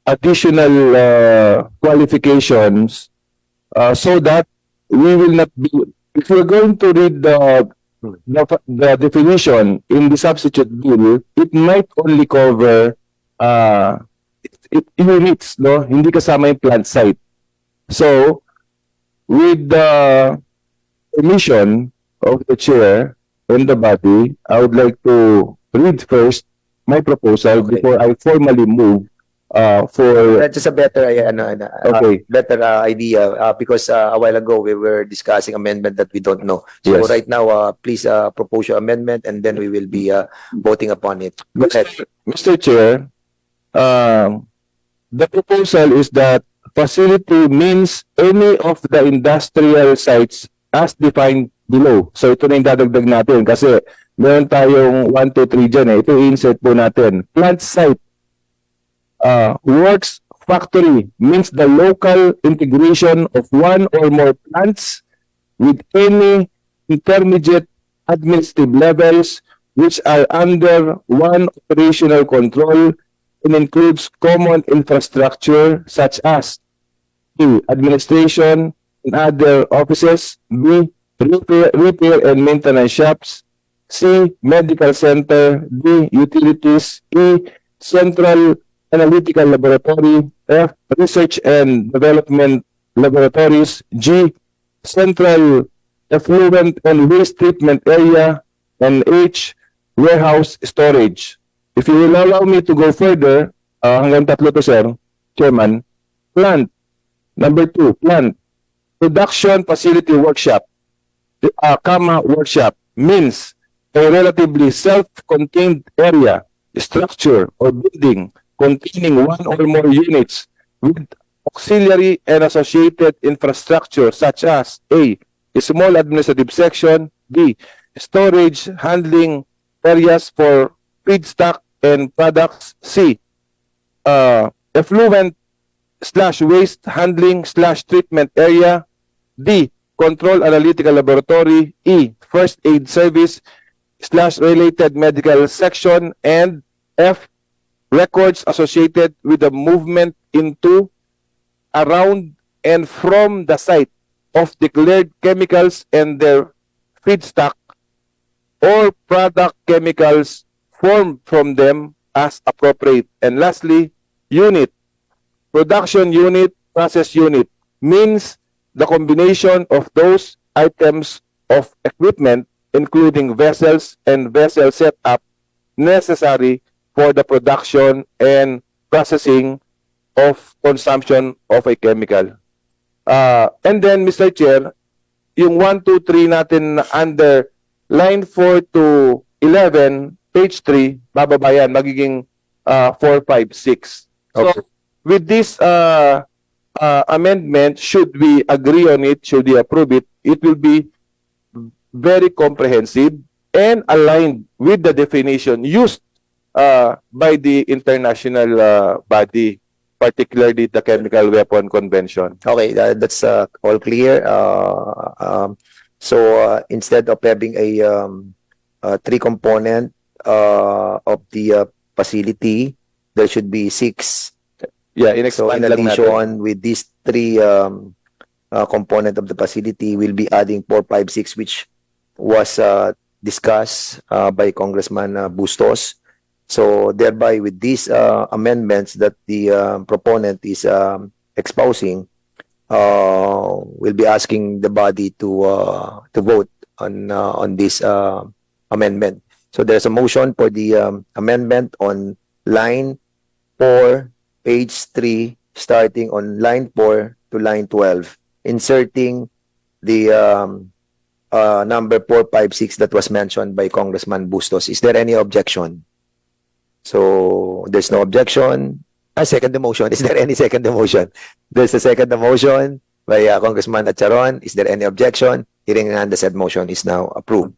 additional qualifications so that we will not be, if we're going to read the definition in the substitute bill, it might only cover units, no? Hindi kasama yung plant site. So, with the permission of the chair and the body, I would like to read first my proposal before I formally move for That's just a better better idea because a while ago we were discussing amendment that we don't know. So Yes. right now, please propose your amendment and then we will be voting upon it. Go ahead. Mr. Chair, the proposal is that facility means any of the industrial sites as defined below. So ito na yung dadagdag natin kasi meron tayong 1, 2, 3 dyan eh. Ito i-insert po natin. Plant site. Works factory means the local integration of one or more plants with any intermediate administrative levels which are under one operational control and includes common infrastructure such as A. Administration and other offices, B. Repair and maintenance shops, C. Medical Center. D. Utilities. E. Central Analytical Laboratory. F. Research and Development Laboratories. G. Central Effluent and Waste Treatment Area. And H. Warehouse Storage. If you will allow me to go further, hanggang tatlo to, sir, Chairman, plant. Number 2, plant. Production Facility Workshop, workshop means a relatively self-contained area, structure, or building containing one or more units with auxiliary and associated infrastructure such as A. A small administrative section, B. Storage, handling areas for feedstock and products, C. Effluent/waste handling/treatment area, D. Control Analytical Laboratory, E. First Aid Service/related medical section, and F. Records associated with the movement into, around, and from the site of declared chemicals and their feedstock or product chemicals formed from them as appropriate. And lastly, unit. Production unit, process unit means the combination of those items of equipment, including vessels and vessel setup, necessary for the production and processing of consumption of a chemical. And then, Mr. Chair, yung 1, 2, 3 natin under line 4 to 11, page 3, bababa yan, magiging 4, 5, 6. So, with this amendment, should we agree on it, should we approve it, it will be very comprehensive and aligned with the definition used by the international body, particularly the Chemical Weapon Convention. Okay, that's all clear. So instead of having a three-component of the facility, there should be 6. Yeah, So in addition, with these 3 component of the facility, we'll be adding 4, 5, 6, which was discussed by Congressman Bustos. So thereby, with these amendments that the proponent is espousing, we'll be asking the body to vote on this amendment. So there's a motion for the amendment on line 4, page 3, starting on line 4 to line 12, inserting the number 4, 5, 6 that was mentioned by Congressman Bustos. Is there any objection? So there's no objection. Second the motion. Is there any second the motion? There's a second the motion by Congressman Acharon. Is there any objection? Hearing none, the said motion is now approved.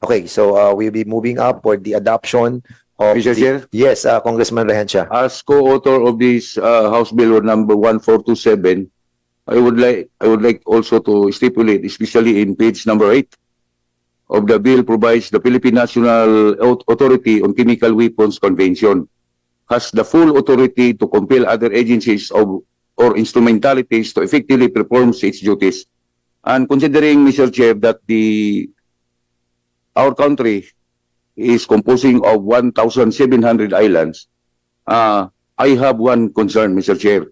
Okay, so we'll be moving up for the adoption of Mr. Chair? Yes, Congressman Rehencia. As co-author of this House Bill number 1427, I would like also to stipulate, especially in page number 8 of the bill, provides the Philippine National Authority on Chemical Weapons Convention has the full authority to compel other agencies or instrumentalities to effectively perform its duties. And considering, Mr. Chair, that our country is composing of 1,700 islands, I have one concern, Mr. Chair.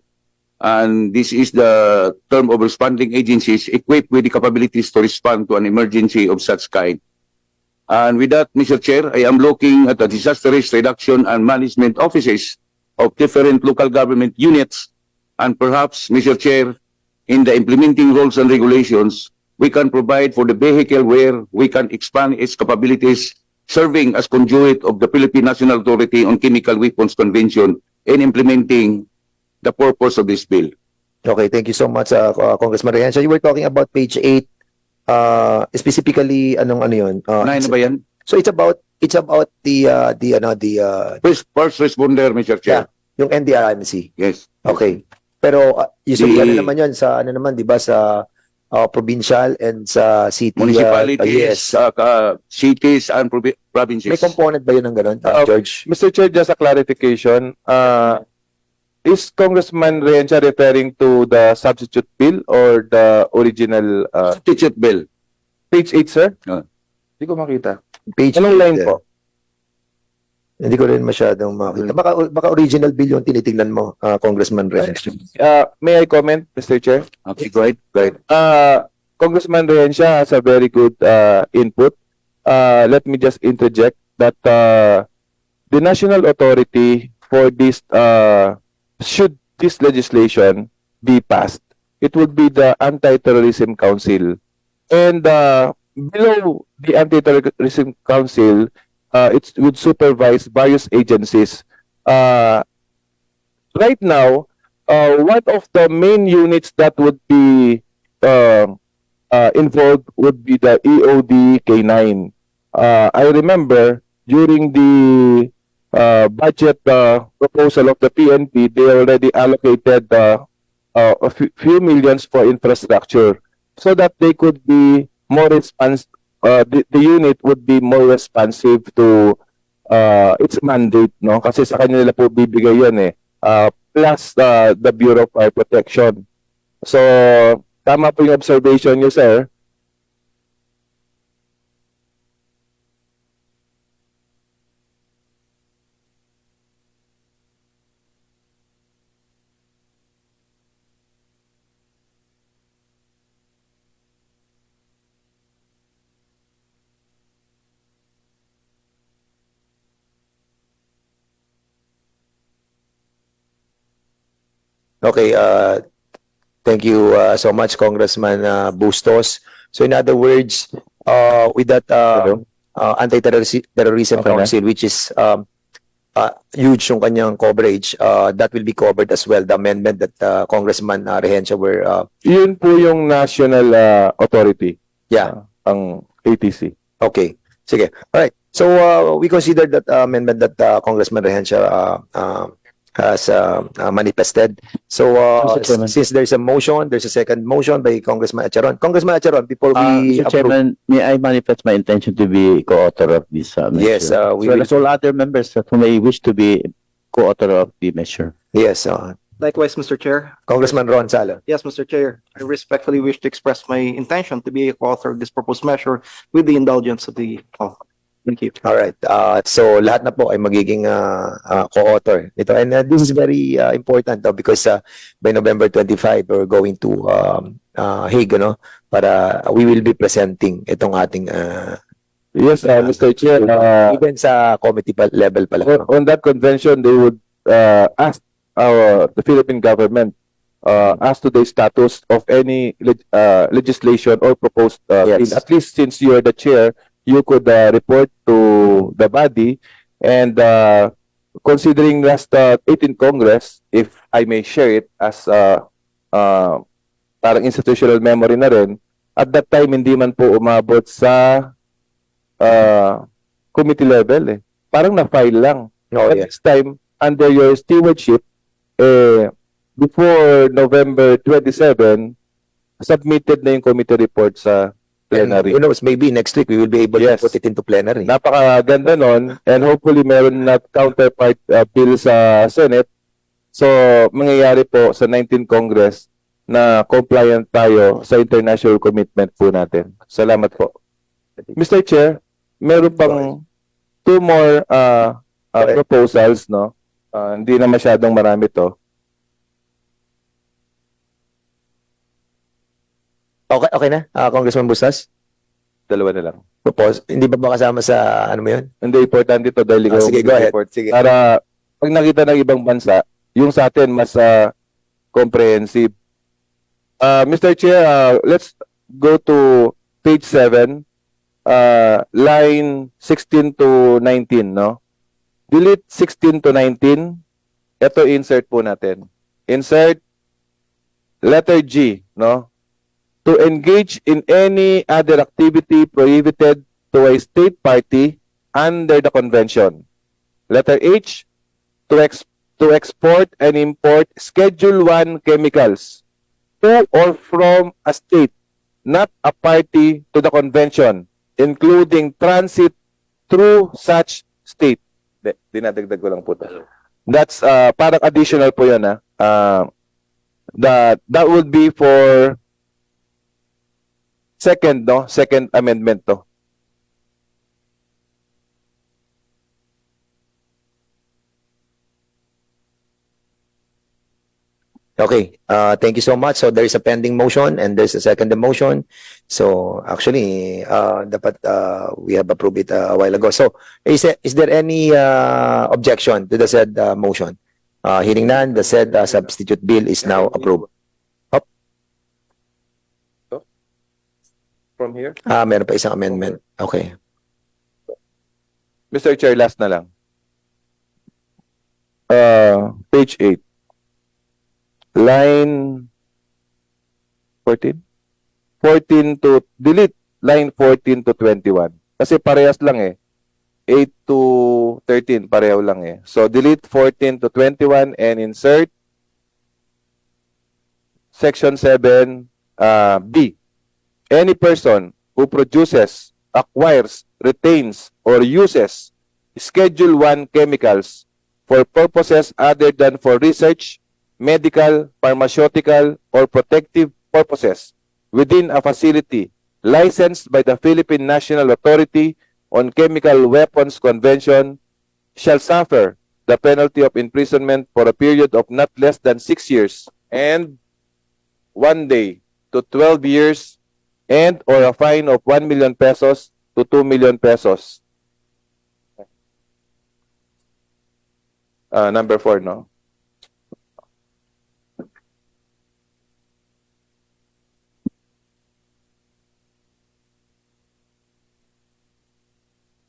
And this is the term of responding agencies equipped with the capabilities to respond to an emergency of such kind. And with that, Mr. Chair, I am looking at the disaster risk reduction and management offices of different local government units. And perhaps, Mr. Chair, in the implementing rules and regulations, we can provide for the vehicle where we can expand its capabilities, serving as conduit of the Philippine National Authority on Chemical Weapons Convention in implementing the purpose of this bill. Okay, thank you so much, Congressman Rehencia. You were talking about page 8, specifically, ano yun? 9 ba yan? So it's about the First responder, Mr. Chair. yung NDRMC. Yes. Okay. Pero usually naman yun sa naman, 'di ba, sa provincial and sa city municipalities, cities and provinces. May component ba yun ng ganun, George? Mr. Chair, just a clarification. Is Congressman Rehencia referring to the substitute bill or the original substitute bill? Page 8, sir? Uh. Hindi ko makita. Page Anong line eight, po? Hindi ko rin masyadong makita. Baka original bill yung tinitingnan mo, Congressman Reyes. May I comment, Mr. Chair? Okay, go ahead. Go ahead. Congressman Rehencia has a very good input. Let me just interject that the national authority for this, should this legislation be passed, it would be the Anti-Terrorism Council. And below the Anti-Terrorism Council, it would supervise various agencies. Right now, one of the main units that would be involved would be the EOD K9. I remember during the budget proposal of the PNP, they already allocated a few millions for infrastructure so that they could be more the unit would be more responsive to its mandate, no? Kasi sa kanila po bibigay yan eh. Plus the Bureau of Fire Protection. So, tama po yung observation niyo, sir. Okay, thank you so much, Congressman Bustos. So in other words, with that Anti-Terrorism Okay. Council, which is huge yung kanyang coverage, that will be covered as well, the amendment that Congressman Rehencia were... Yun po yung national authority. Yeah. Ang ATC. Okay. Sige. All right. So we consider that amendment that Congressman Rehencia has manifested. So Mr. Chairman. since there's a motion, there's a second motion by Congressman Acharon. Congressman Acharon, before we Mr. approve, Chairman, may I manifest my intention to be co-author of this measure? Yes, we as well will- as all other members who may wish to be co-author of the measure. yes, Likewise, Mr. Chair. Congressman Ron Salo. Yes, Mr. Chair. I respectfully wish to express my intention to be a co-author of this proposed measure with the indulgence of the law. Thank you. All right. So lahat na po ay magiging co-author nito. And this is very important because by November 25, we're going to Hague, no? Para we will be presenting itong ating Yes, Mr. Chair. even sa committee level pa lang. no? On that convention, they would ask the Philippine government as to the status of any legislation or proposed Yes. bill. At least since you are the chair, you could report to the body. And considering last 18th Congress, if I may share it as parang institutional memory na rin, at that time hindi man po umabot sa committee level eh. Parang na-file lang. Oh, But yes. this time, under your stewardship, before November 27, submitted na yung committee report sa And plenary. who knows, maybe next week we will be able Yes. to put it into plenary. Napakaganda nun, and hopefully meron na counterpart bill sa Senate. So, mangyayari po sa 19th Congress na compliant tayo sa international commitment po natin. Salamat po. Mr. Chair, meron pang two more proposals, no? Hindi na masyadong marami to. Okay na, Congressman Bustas? Dalawa na lang. Propose. Hindi ba kasama sa ano mo yun? Hindi, importante to dahil ikaw Sige, go ahead. report. Sige. Para pag nakita ng ibang bansa, yung sa atin mas comprehensive. Mr. Chair, let's go to page 7, line 16 to 19, no? Delete 16 to 19. Ito insert po natin. Insert letter G, no? To engage in any other activity prohibited to a state party under the convention. Letter H, to export and import Schedule 1 chemicals to or from a state not a party to the convention, including transit through such state. Dinadagdag ko lang po ito. That's parang additional po yun. That would be for second, no? Second amendment to. Okay, thank you so much. So there is a pending motion and there's a second motion. So actually, dapat we have approved it a while ago. So is there any objection to the said motion? Hearing none, the said substitute bill is now approved. From here? Meron pa isang amendment. Okay. Mr. Chair, last na lang. Page 8. Line 14? 14 to, delete line 14 to 21. Kasi parehas lang eh. 8 to 13, pareho lang eh. So, delete 14 to 21 and insert section 7, B. Any person who produces, acquires, retains, or uses Schedule 1 chemicals for purposes other than for research, medical, pharmaceutical, or protective purposes within a facility licensed by the Philippine National Authority on Chemical Weapons Convention shall suffer the penalty of imprisonment for a period of not less than 6 years and 1 day to 12 years and or a fine of 1 million pesos to 2 million pesos. Number 4, no?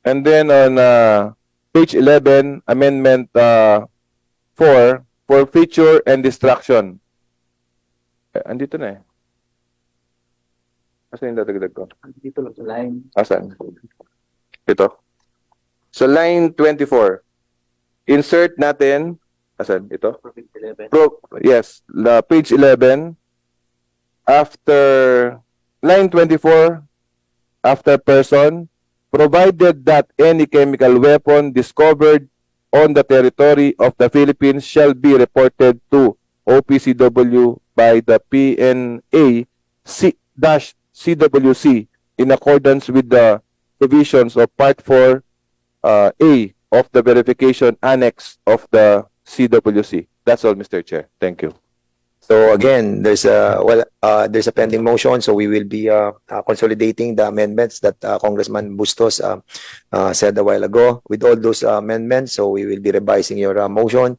And then on page 11, amendment 4, for feature and distraction. Andito na eh. Asan yung dadagdag ko? Dito lang sa line. Asan? Ito. So line 24. Insert natin. Asan? Ito? Yes. Page 11. After line 24, after person, provided that any chemical weapon discovered on the territory of the Philippines shall be reported to OPCW by the PNA-CWC in accordance with the provisions of Part 4 A of the verification annex of the CWC. That's all, Mr. Chair. Thank you. So again, there's a pending motion, so we will be consolidating the amendments that Congressman Bustos said a while ago. With all those amendments, so we will be revising your motion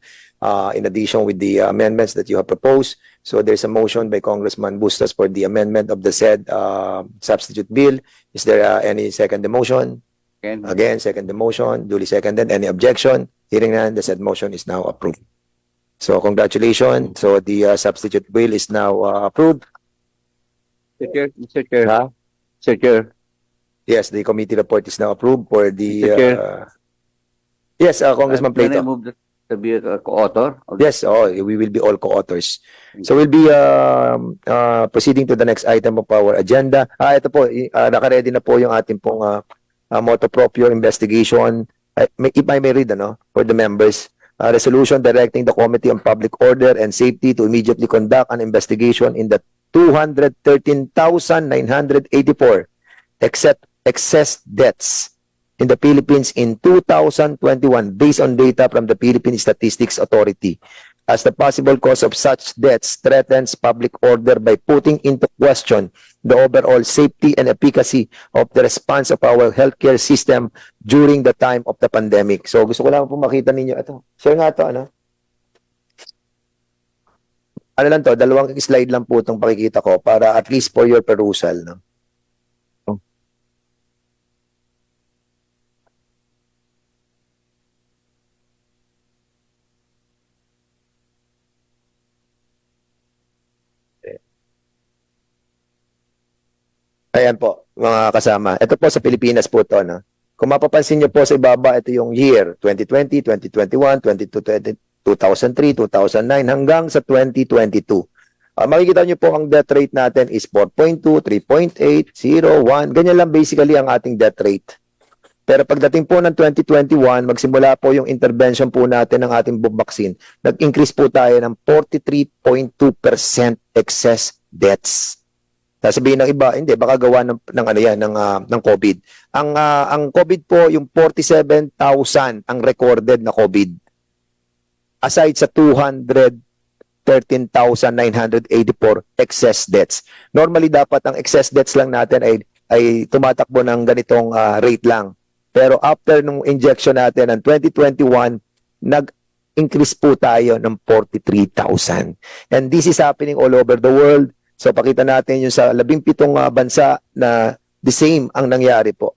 in addition with the amendments that you have proposed. So there's a motion by Congressman Bustos for the amendment of the said substitute bill. Is there any second motion? Again, second the motion, duly seconded. Any objection? Hearing none, the said motion is now approved. So congratulations. So the substitute bill is now approved. Mr. Chair. Mr. Chair. Yes, the committee report is now approved for the... Mr. Chair. Yes, Congressman Plato. Can I move to be a co-author? Yes, we will be all co-authors. So we'll be proceeding to the next item of our agenda. Ito po, naka-ready na po yung ating pong motu proprio investigation. If I may read, for the members. Resolution directing the Committee on Public Order and Safety to immediately conduct an investigation in the 213,984 excess deaths in the Philippines in 2021 based on data from the Philippine Statistics Authority, as the possible cause of such deaths threatens public order by putting into question the overall safety and efficacy of the response of our healthcare system during the time of the pandemic. So gusto ko lang po makita ninyo. Ito, share nga ito, ano lang to, 2 slide lang po itong pakikita ko para at least for your perusal, no? Ayan po, mga kasama. Ito po sa Pilipinas po ito, no? Kung mapapansin nyo po sa ibaba, ito yung year 2020, 2021, 2003, 2009 hanggang sa 2022. Makikita nyo po ang death rate natin is 4.2, 3.8, 0, 1. Ganyan lang basically ang ating death rate. Pero pagdating po ng 2021, magsimula po yung intervention po natin ng ating vaccine. Nag-increase po tayo ng 43.2% excess deaths. Sasabihin ng iba, hindi, baka gawa ng COVID. Ang COVID po, yung 47,000 ang recorded na COVID. Aside sa 200 213,984 excess deaths. Normally, dapat ang excess deaths lang natin ay tumatakbo ng ganitong rate lang. Pero after nung injection natin ng 2021, nag-increase po tayo ng 43,000. And this is happening all over the world. So pakita natin yung sa 17 bansa na the same ang nangyari po.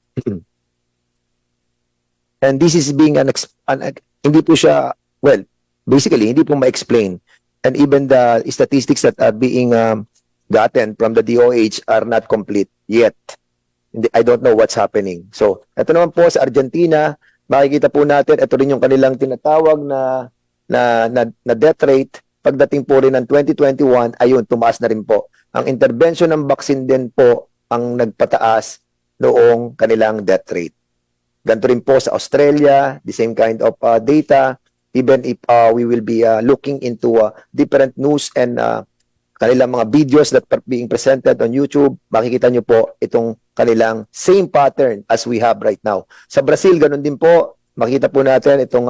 And this is being hindi po siya, well, basically, hindi po ma-explain. And even the statistics that are being gotten from the DOH are not complete yet. I don't know what's happening. So, ito naman po sa Argentina, makikita po natin, ito rin yung kanilang tinatawag na death rate. Pagdating po rin ng 2021, ayun, tumaas na rin po. Ang intervention ng vaccine din po ang nagpataas noong kanilang death rate. Ganito rin po sa Australia, the same kind of data, even if we will be looking into different news and kanilang mga videos that are being presented on YouTube, makikita nyo po itong kanilang same pattern as we have right now. Sa Brazil, ganun din po, makikita po natin itong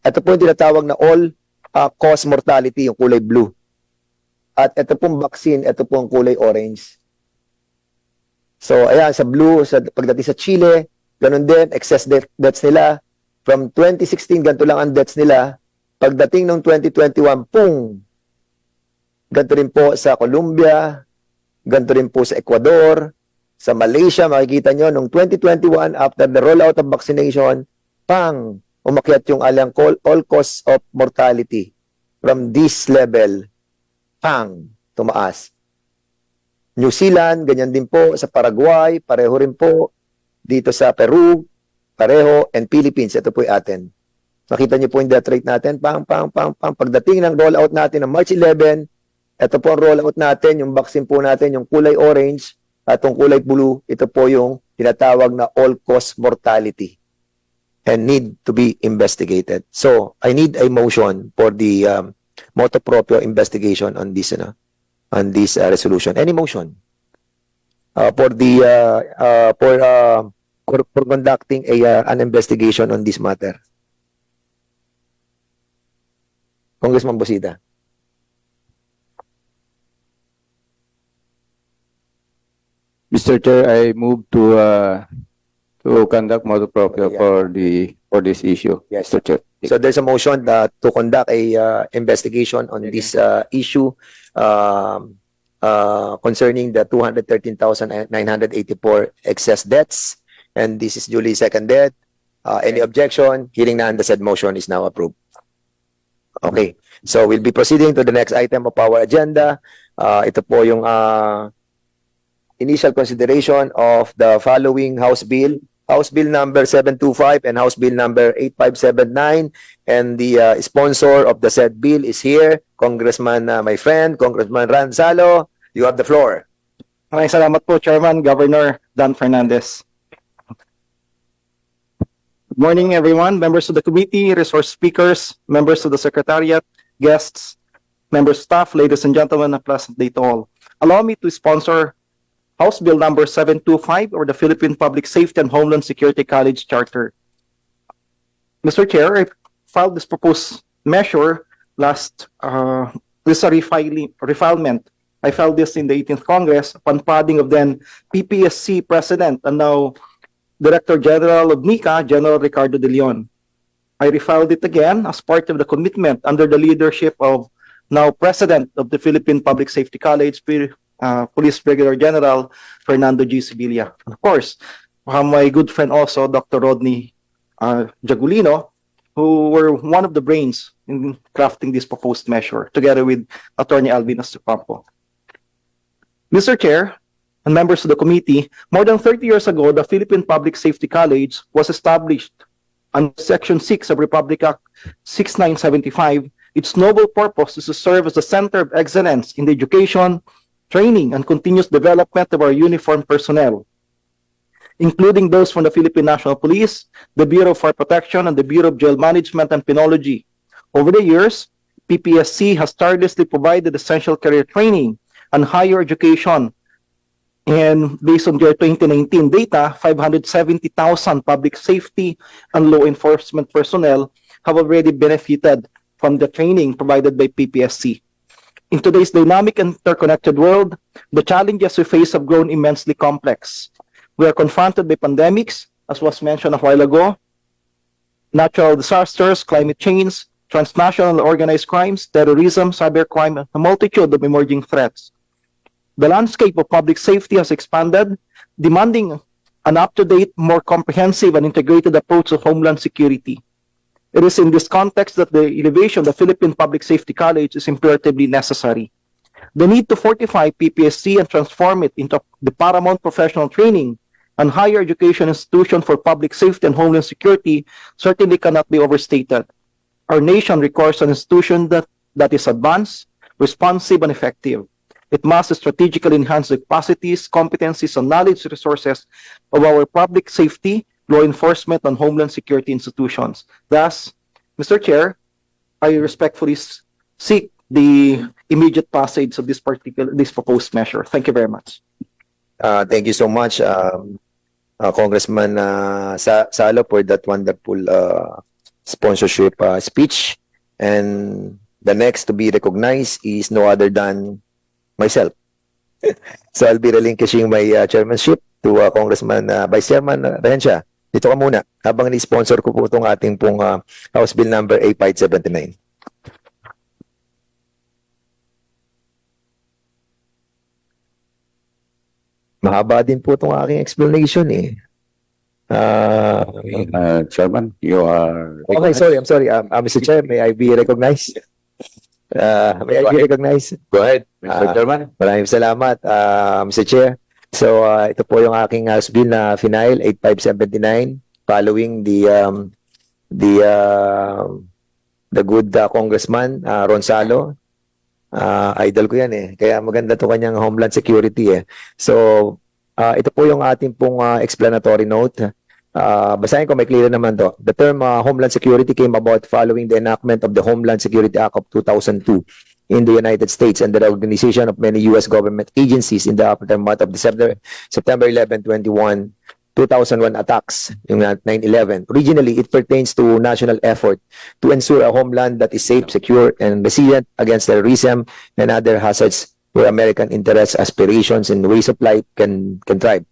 ito po yung tinatawag na all-cause mortality, yung kulay blue. At ito pong vaccine, ito po ang kulay orange. So, ayan, sa blue, pagdating sa Chile, ganun din, excess deaths nila. From 2016, ganito lang ang deaths nila. Pagdating ng 2021, pung! Ganito rin po sa Colombia, ganito rin po sa Ecuador, sa Malaysia, makikita nyo, noong 2021, after the rollout of vaccination, pang! Umakyat yung all cause of mortality. From this level, pang! Tumaas. New Zealand, ganyan din po. Sa Paraguay, pareho rin po. Dito sa Peru, pareho. And Philippines, ito po yung atin. Makita niyo po yung death rate natin. Pang. Pagdating ng rollout natin ng March 11, ito po ang rollout natin. Yung vaccine po natin, yung kulay orange at yung kulay blue, ito po yung tinatawag na all-cause mortality and need to be investigated. So, I need a motion for the motu proprio investigation on this, on this resolution. Any motion for conducting an investigation on this matter? Congressman Busita. Mr. Chair, I move to conduct motu proprio for this issue. Yes. Mr. Chair. So there's a motion to conduct a investigation on this issue concerning the 213,984 excess deaths, and this is duly seconded. Any objection? Hearing none, the said motion is now approved. Okay, so we'll be proceeding to the next item of our agenda. Ito po yung initial consideration of the following House Bill. House Bill number 725 and House Bill number 8579, and the sponsor of the said bill is here, Congressman, my friend, Congressman Ranzalo. You have the floor. Maraming salamat po, Chairman, Governor Dan Fernandez. Good morning, everyone, members of the committee, resource speakers, members of the Secretariat, guests, members, staff, ladies and gentlemen, a pleasant day to all. Allow me to sponsor House Bill number 725, or the Philippine Public Safety and Homeland Security College Charter. Mr. Chair, I filed this proposed measure this is a refilement. I filed this in the 18th Congress upon padding of then PPSC President and now Director General of NICA, General Ricardo De Leon. I refiled it again as part of the commitment under the leadership of now President of the Philippine Public Safety College, Police Brigadier General Fernando G. Sibilia. Of course, my good friend also, Dr. Rodney Jagulino, who were one of the brains in crafting this proposed measure, together with Attorney Alvin Astupampo. Mr. Chair and members of the committee, more than 30 years ago, the Philippine Public Safety College was established under Section 6 of Republic Act 6975. Its noble purpose is to serve as the center of excellence in the education, training, and continuous development of our uniformed personnel, including those from the Philippine National Police, the Bureau of Fire Protection, and the Bureau of Jail Management and Penology. Over the years, PPSC has tirelessly provided essential career training and higher education. And based on year 2019 data, 570,000 public safety and law enforcement personnel have already benefited from the training provided by PPSC. In today's dynamic and interconnected world, the challenges we face have grown immensely complex. We are confronted by pandemics, as was mentioned a while ago, natural disasters, climate change, transnational organized crimes, terrorism, cybercrime, and a multitude of emerging threats. The landscape of public safety has expanded, demanding an up-to-date, more comprehensive and integrated approach to homeland security. It is in this context that the elevation of the Philippine Public Safety College is imperatively necessary. The need to fortify PPSC and transform it into the paramount professional training and higher education institution for public safety and homeland security certainly cannot be overstated. Our nation requires an institution that is advanced, responsive, and effective. It must strategically enhance the capacities, competencies, and knowledge resources of our public safety, law enforcement, and homeland security institutions. Thus, Mr. Chair, I respectfully seek the immediate passage of this proposed measure. Thank you very much. Thank you so much, Congressman Salo, for that wonderful sponsorship speech. And the next to be recognized is no other than myself. So I'll be relinquishing my chairmanship to Congressman Vice Chairman Rehencia. Dito ka muna habang ni-sponsor ko po itong ating pong House Bill number 8579. Mahaba din po itong aking explanation eh. Chairman, you are... Okay, sorry. I'm sorry. Mr. Chair, may I be recognized? May I be recognized? Go ahead, Mr. Chairman. Maraming salamat, Mr. Chair. So, ito po yung aking House Bill na final, 8579, following the good Congressman Ron Salo. Idol ko yan eh. Kaya maganda to kanyang Homeland Security eh. So, ito po yung ating pong explanatory note. Basahin ko, may clear naman to. The term Homeland Security came about following the enactment of the Homeland Security Act of 2002 in the United States and the reorganization of many U.S. government agencies in the aftermath of the September 11, 2001 attacks, yung 9/11. Originally, it pertains to national effort to ensure a homeland that is safe, secure, and resilient against terrorism and other hazards where American interests, aspirations, and ways of life can thrive.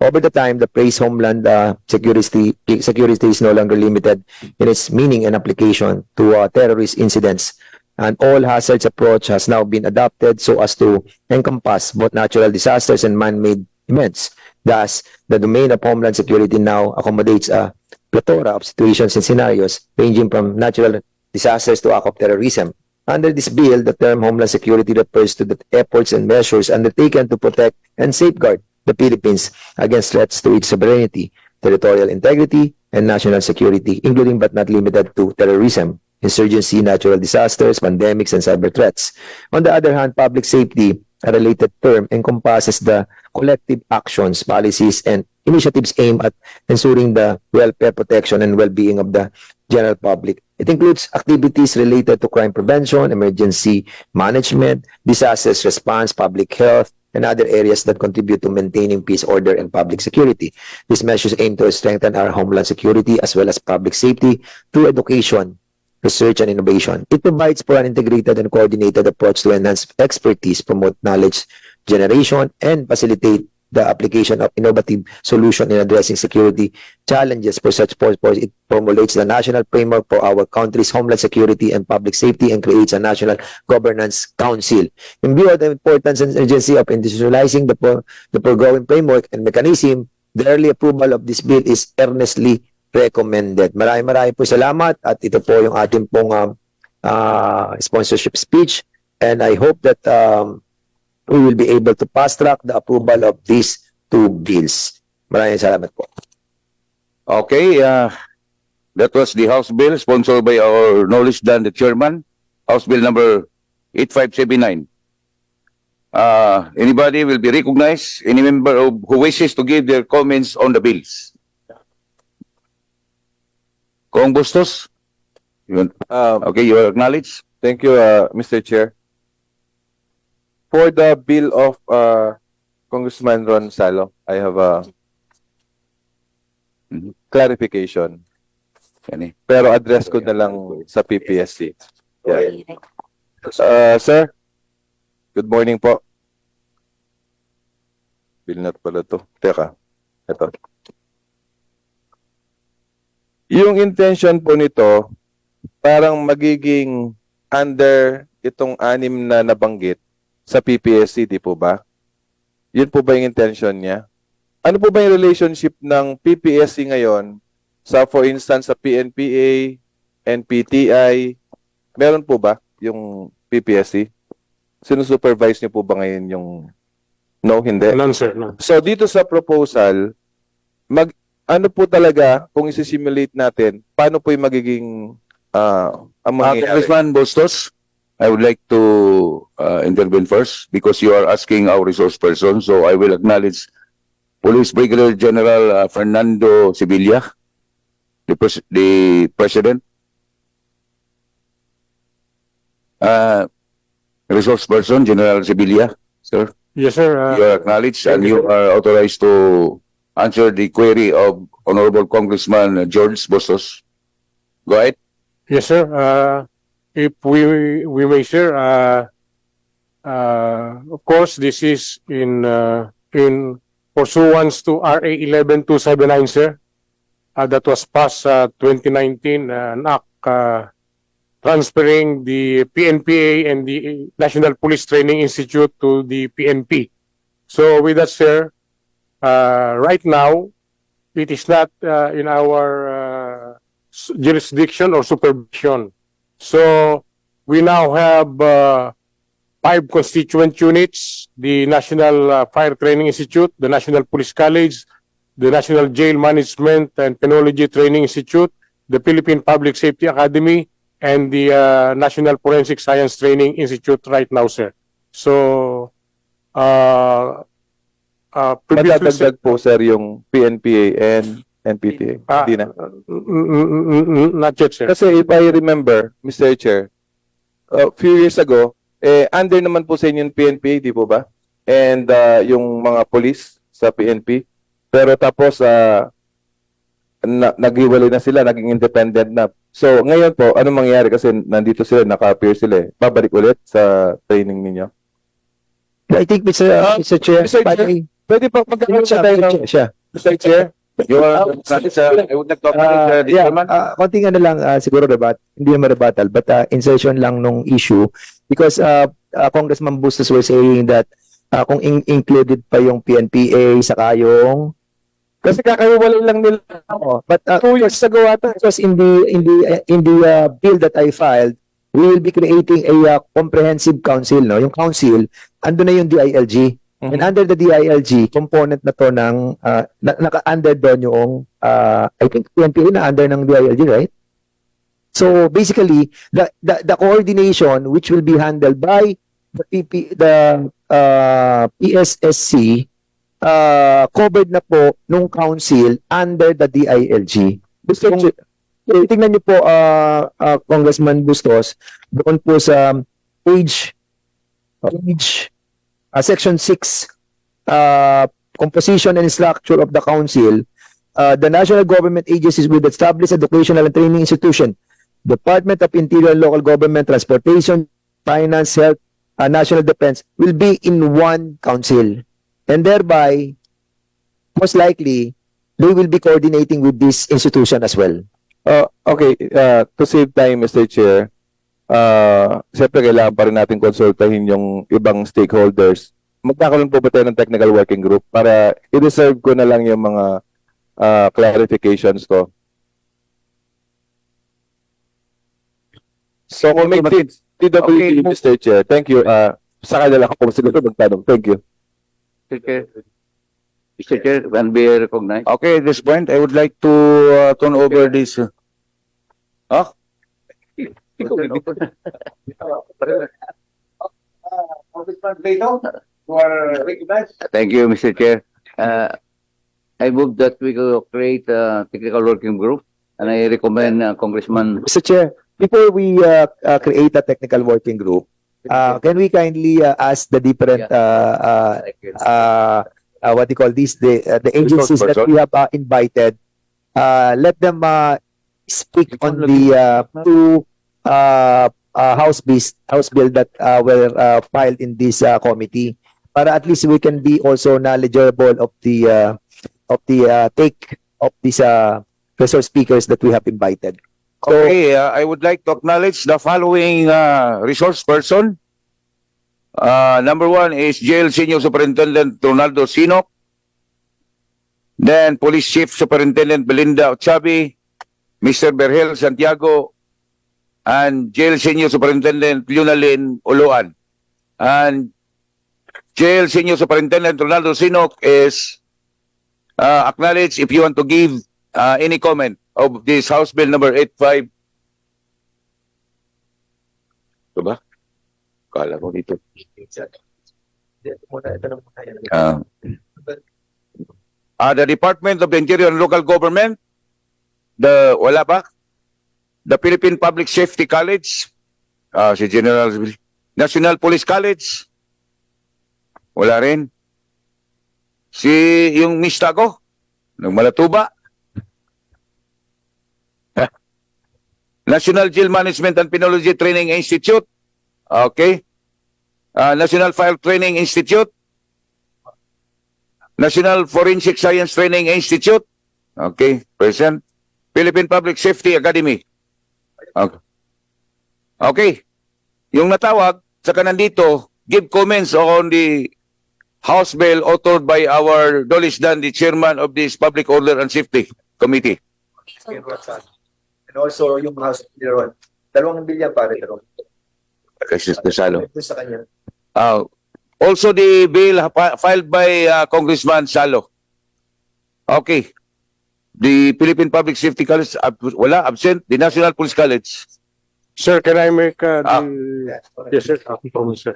Over the time, the phrase Homeland security is no longer limited in its meaning and application to terrorist incidents. And all hazards approach has now been adopted so as to encompass both natural disasters and man-made events. Thus, the domain of Homeland Security now accommodates a plethora of situations and scenarios ranging from natural disasters to act of terrorism. Under this bill, the term Homeland Security refers to the efforts and measures undertaken to protect and safeguard the Philippines against threats to its sovereignty, territorial integrity, and national security, including but not limited to terrorism, insurgency, natural disasters, pandemics, and cyber threats. On the other hand, public safety, a related term, encompasses the collective actions, policies, and initiatives aimed at ensuring the welfare, protection, and well-being of the general public. It includes activities related to crime prevention, emergency management, disasters response, public health, and other areas that contribute to maintaining peace, order, and public security. These measures aim to strengthen our homeland security as well as public safety through education, research, and innovation. It provides for an integrated and coordinated approach to enhance expertise, promote knowledge generation, and facilitate the application of innovative solutions in addressing security challenges. For such purpose, it formulates the national framework for our country's homeland security and public safety and creates a national governance council. In view of the importance and urgency of institutionalizing the foregoing framework and mechanism, the early approval of this bill is earnestly recommended. Maraming po salamat at ito po yung ating pong sponsorship speech, and I hope that we will be able to fast-track the approval of these two bills. Maraming salamat po. Okay, that was the House Bill sponsored by our knowledge dan the Chairman, House Bill number 8579. Anybody will be recognized? Any member who wishes to give their comments on the bills? Kong Bustos? Okay, you are acknowledged. Thank you, Mr. Chair. For the bill of Congressman Ron Salo, I have a clarification. Pero address ko na lang sa PPSC. Sir, good morning po. Bilnat pala to. Teka, ito. Yung intention po nito, parang magiging under itong 6 na nabanggit sa PPSC, di po ba? Yun po ba yung intention niya? Ano po ba yung relationship ng PPSC ngayon sa, for instance, sa PNPA, NPTI? Meron po ba yung PPSC? Sinusupervise niyo po ba ngayon yung... No, hindi? None, sir. None. So, dito sa proposal, ano po talaga, kung isi-simulate natin, paano po yung magiging ang mangyayari? Congressman Bustos, I would like to intervene first because you are asking our resource person. So I will acknowledge Police Brigadier General Fernando Sevilla, the President. Resource person, General Sevilla, sir. Yes, sir. You are acknowledged and you are authorized to answer the query of Honorable Congressman George Bustos. Go ahead. Yes, sir. If we may, sir, of course, this is in pursuance to RA 11279, sir. That was passed 2019, an act transferring the PNPA and the National Police Training Institute to the PNP. So with that, sir, right now, it is not in our jurisdiction or supervision. So we now have 5 constituent units: the National Fire Training Institute, the National Police College, the National Jail Management and Penology Training Institute, the Philippine Public Safety Academy, and the National Forensic Science Training Institute right now, sir. So, Madadagdag po, sir, yung PNPA and NPTA. Hindi na. Not yet, sir. Kasi if I remember, Mr. Chair, a few years ago, under naman po sa inyo yung PNPA, di po ba? And yung mga police sa PNP. Pero tapos, naghiwalay na sila, naging independent na. So, ngayon po, ano mangyayari? Kasi nandito sila, naka-appear sila. Babalik ulit sa training ninyo? I think, Mr. Chair, Pwede pa magkakaroon sa tayo ng... Mr. Chair, you are I would like to acknowledge konting ano lang, siguro hindi naman rebuttal, but insertion lang nung issue because Congressman Bustos was saying that kung included pa yung PNPA saka yung kasi kakaiwalay lang nila. But 2 years ago ata, because in the bill that I filed, we will be creating a comprehensive council, no? Yung council, ando na yung DILG. And under the DILG, component na to ng naka-under doon yung I think PNPA na under ng DILG, right? So basically, the coordination which will be handled by the PSSC covered na po nung council under the DILG. Tingnan niyo po, Congressman Bustos, doon po sa page section 6, composition and structure of the council. The national government agencies will establish educational and training institution, Department of Interior and Local Government, Transportation, Finance, Health, National Defense will be in one council. And thereby, most likely, they will be coordinating with this institution as well. Okay, to save time, Mr. Chair, siyempre kailangan pa rin natin konsultahin yung ibang stakeholders. Magkakaroon po ba tayo ng technical working group para i-reserve ko na lang yung mga clarifications ko? So, kung may TWG, Mr. Chair, thank you. Saka na lang ako siguro magtanong. Thank you. Mr. Chair, when be recognized. Okay, at this point, I would like to turn over this. Thank you, Mr. Chair. I move that we go create a technical working group, and I recommend Congressman. Mr. Chair, before we create a technical working group, can we kindly ask the different what do you call these, the agencies that we have invited, let them speak on the two House bill that were filed in this committee, para at least we can be also knowledgeable of the take of these resource speakers that we have invited. So, Okay, I would like to acknowledge the following resource person. Number one is Jail Senior Superintendent Ronaldo Sinok. Then Police Chief Superintendent Belinda Ochabi, Mr. Berhel Santiago, and Jail Senior Superintendent Lunalyn Uluan. And Jail Senior Superintendent Ronaldo Sinok is acknowledged if you want to give any comment of this House Bill number 85. Ito ba? Kala ko dito. The Department of the Interior and Local Government, wala ba? The Philippine Public Safety College, si General National Police College, wala rin. Yung Mistago, ng Malatuba. National Jail Management and Penology Training Institute, okay. National Fire Training Institute, National Forensic Science Training Institute, okay, present. Philippine Public Safety Academy. Okay. Okay. Yung natawag, saka nandito, give comments on the House Bill authored by our Dolis Dan, the Chairman of this Public Order and Safety Committee. and also yung House Bill 2 billion pare pero Kasi Salo. sa kanya. Also the bill filed by Congressman Salo. Okay. The Philippine Public Safety College, wala, absent. The National Police College. Sir, can I make yes, sir. Sir.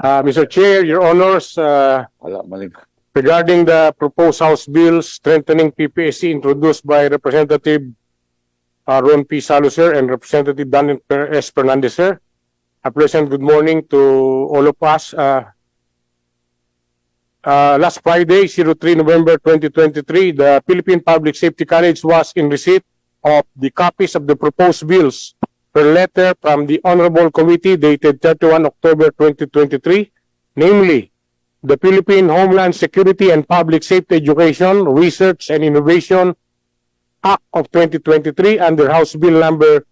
Mr. Chair, Your Honors, Wala, maling. regarding the proposed House Bill strengthening PPSC introduced by Representative Ron P. Salo, sir, and Representative Dan S. Fernandez, sir. I present good morning to all of us. Last Friday, 03 November 2023, the Philippine Public Safety College was in receipt of the copies of the proposed bills per letter from the Honorable Committee dated 31 October 2023, namely, the Philippine Homeland Security and Public Safety Education, Research and Innovation Act of 2023 under House Bill number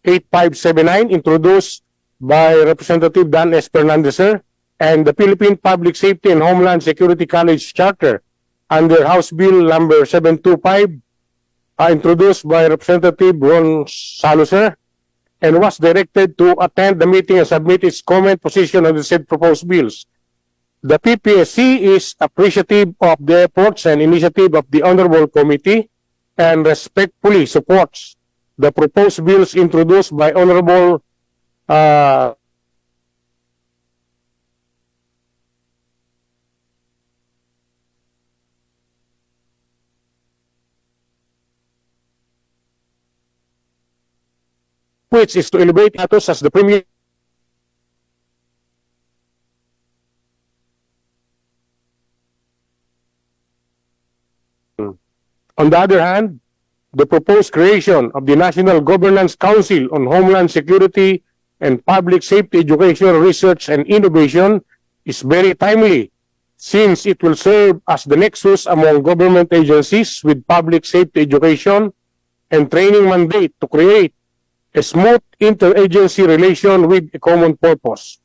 8579, introduced by Representative Dan S. Fernandez, sir, and the Philippine Public Safety and Homeland Security College Charter under House Bill number 725, introduced by Representative Ron Salo, sir, and was directed to attend the meeting and submit its comment position on the said proposed bills. The PPSC is appreciative of the efforts and initiative of the Honorable Committee and respectfully supports the proposed bills introduced by Honorable which is to elevate Atos as the premier. On the other hand, the proposed creation of the National Governance Council on Homeland Security and Public Safety Education, Research and Innovation is very timely, since it will serve as the nexus among government agencies with public safety education and training mandate to create a smooth interagency relation with a common purpose.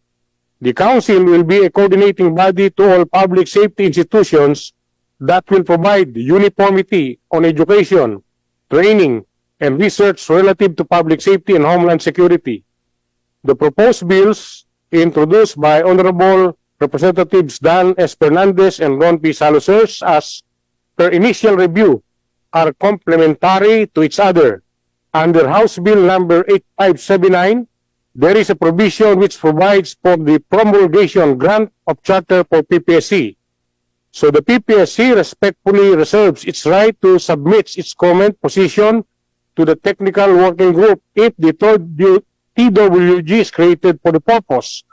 The Council will be a coordinating body to all public safety institutions that will provide uniformity on education, training, and research relative to public safety and homeland security. The proposed bills introduced by Honorable Representatives Dan S. Fernandez and Ron P. Salo, sirs, as per initial review, are complementary to each other. Under House Bill number 8579, there is a provision which provides for the promulgation grant of charter for PPSC. So the PPSC respectfully reserves its right to submit its comment position to the technical working group if the TWG is created for the purpose.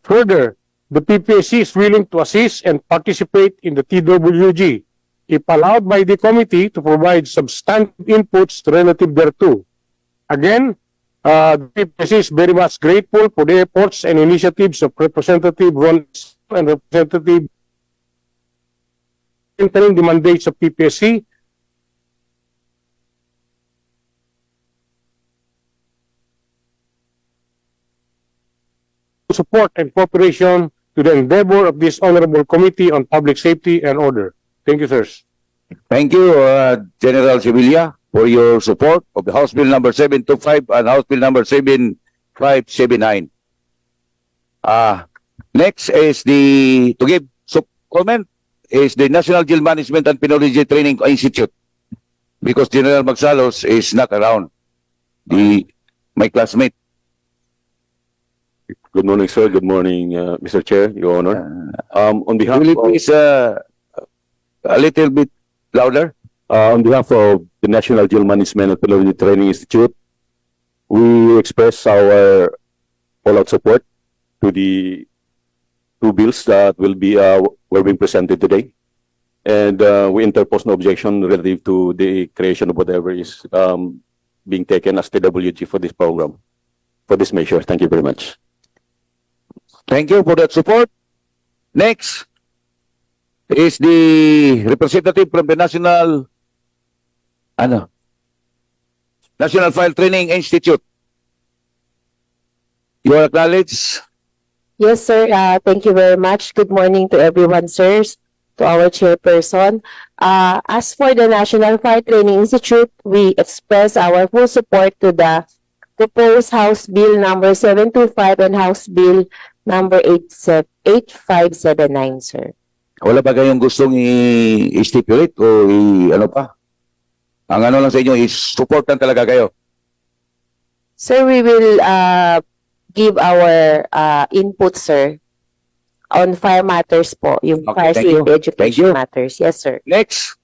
Further, the PPSC is willing to assist and participate in the TWG if allowed by the committee to provide substantive inputs relative thereto. Again, The PPSC is very much grateful for the efforts and initiatives of Representative Ron and Representative entering the mandates of PPSC support and cooperation to the endeavor of this Honorable Committee on Public Safety and Order. Thank you, sirs. Thank you, General Sevilla, for your support of the House Bill number 725 and House Bill number 7579. Next is to give comment is the National Jail Management and Penology Training Institute, because General Magsalos is not around, my classmate. Good morning, sir. Good morning, Mr. Chair, Your Honor. On behalf Will you of, please a little bit louder? on behalf of the National Jail Management and Penology Training Institute, we express our all-out support to the two bills that were being presented today, and we interpose no objection relative to the creation of whatever is being taken as the WG for this program, for this measure. Thank you very much. Thank you for that support. Next is the representative from the National File Training Institute. You are acknowledged. Yes, sir. Thank you very much. Good morning to everyone, sirs, to our chairperson. As for the National Fire Training Institute, we express our full support to the proposed House Bill number 725 and House Bill number 8579, sir. Wala ba kayong gustong i-stipulate o ano pa? Ang ano lang sa inyo is support lang talaga kayo. Sir, we will give our input, sir, on fire matters po, yung fire thank you. safety Thank you. education matters. Yes, sir. Next,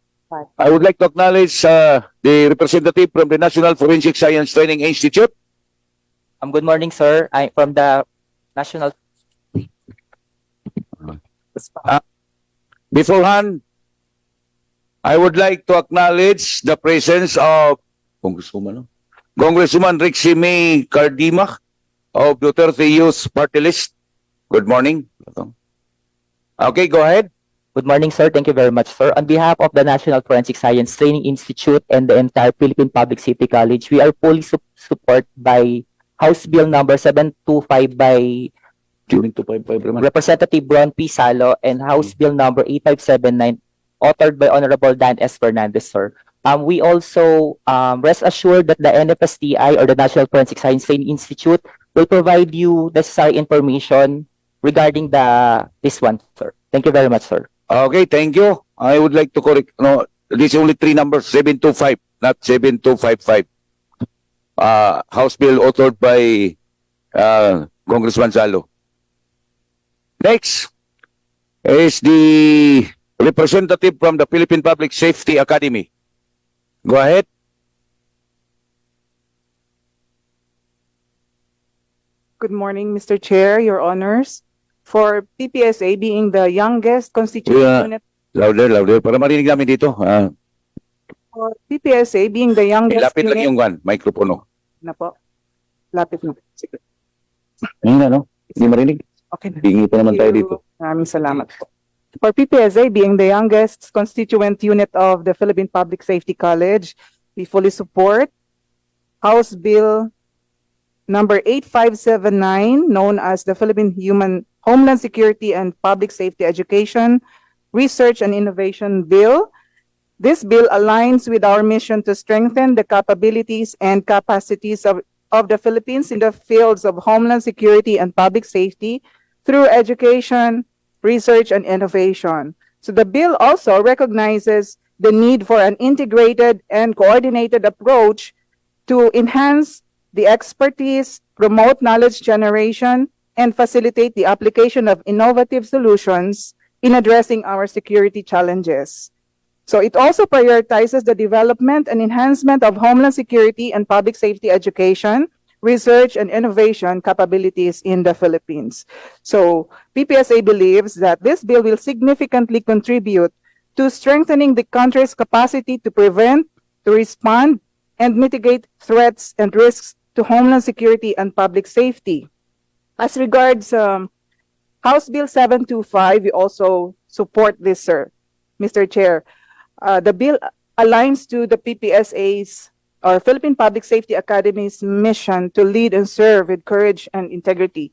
I would like to acknowledge the representative from the National Forensic Science Training Institute. Good morning, sir. I'm from the National. Beforehand, I would like to acknowledge the presence of Congresswoman Rixie May Cardima of Duterte Youth Party List. Good morning. Okay, go ahead. Good morning, sir. Thank you very much, sir. On behalf of the National Forensic Science Training Institute and the entire Philippine Public Safety College, we are fully supported by House Bill number 725 by Representative Ron P. Salo and House Bill number 8579 authored by Honorable Dan S. Fernandez, sir. We also rest assured that the NFSTI or the National Forensic Science Training Institute will provide you necessary information regarding this one, sir. Thank you very much, sir. Okay, thank you. I would like to correct, no, this is only three numbers, 725, not 7255. House Bill authored by Congressman Salo. Next is the representative from the Philippine Public Safety Academy. Go ahead. Good morning, Mr. Chair, Your Honors. For PPSA being the youngest constituent unit, Louder, para marinig namin dito. for PPSA being the youngest Lapit lang unit, yung microphone. na po. Lapit na. Sige. Hindi marinig. Okay na. Hingi pa naman tayo dito. Maraming salamat po. For PPSA being the youngest constituent unit of the Philippine Public Safety College, we fully support House Bill number 8579, known as the Philippine Homeland Security and Public Safety Education, Research and Innovation Bill. This bill aligns with our mission to strengthen the capabilities and capacities of the Philippines in the fields of homeland security and public safety through education, research, and innovation. So the bill also recognizes the need for an integrated and coordinated approach to enhance the expertise, promote knowledge generation, and facilitate the application of innovative solutions in addressing our security challenges. So it also prioritizes the development and enhancement of homeland security and public safety education, research, and innovation capabilities in the Philippines. So PPSA believes that this bill will significantly contribute to strengthening the country's capacity to prevent, to respond, and mitigate threats and risks to to Homeland Security and Public Safety. As regards House Bill 725, we also support this, sir, Mr. Chair. The bill aligns to the PPSA's or Philippine Public Safety Academy's mission to lead and serve with courage and integrity.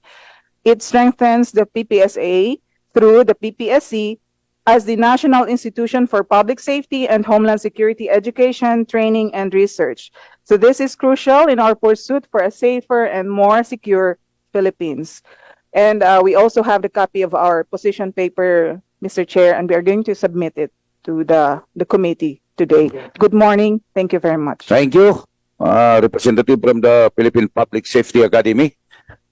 It strengthens the PPSA through the PPSC as the National Institution for Public Safety and Homeland Security Education, Training, and Research. So this is crucial in our pursuit for a safer and more secure Philippines. And we also have the copy of our position paper, Mr. Chair, and we are going to submit it to the committee today. Good morning. Thank you very much. Thank you, representative from the Philippine Public Safety Academy.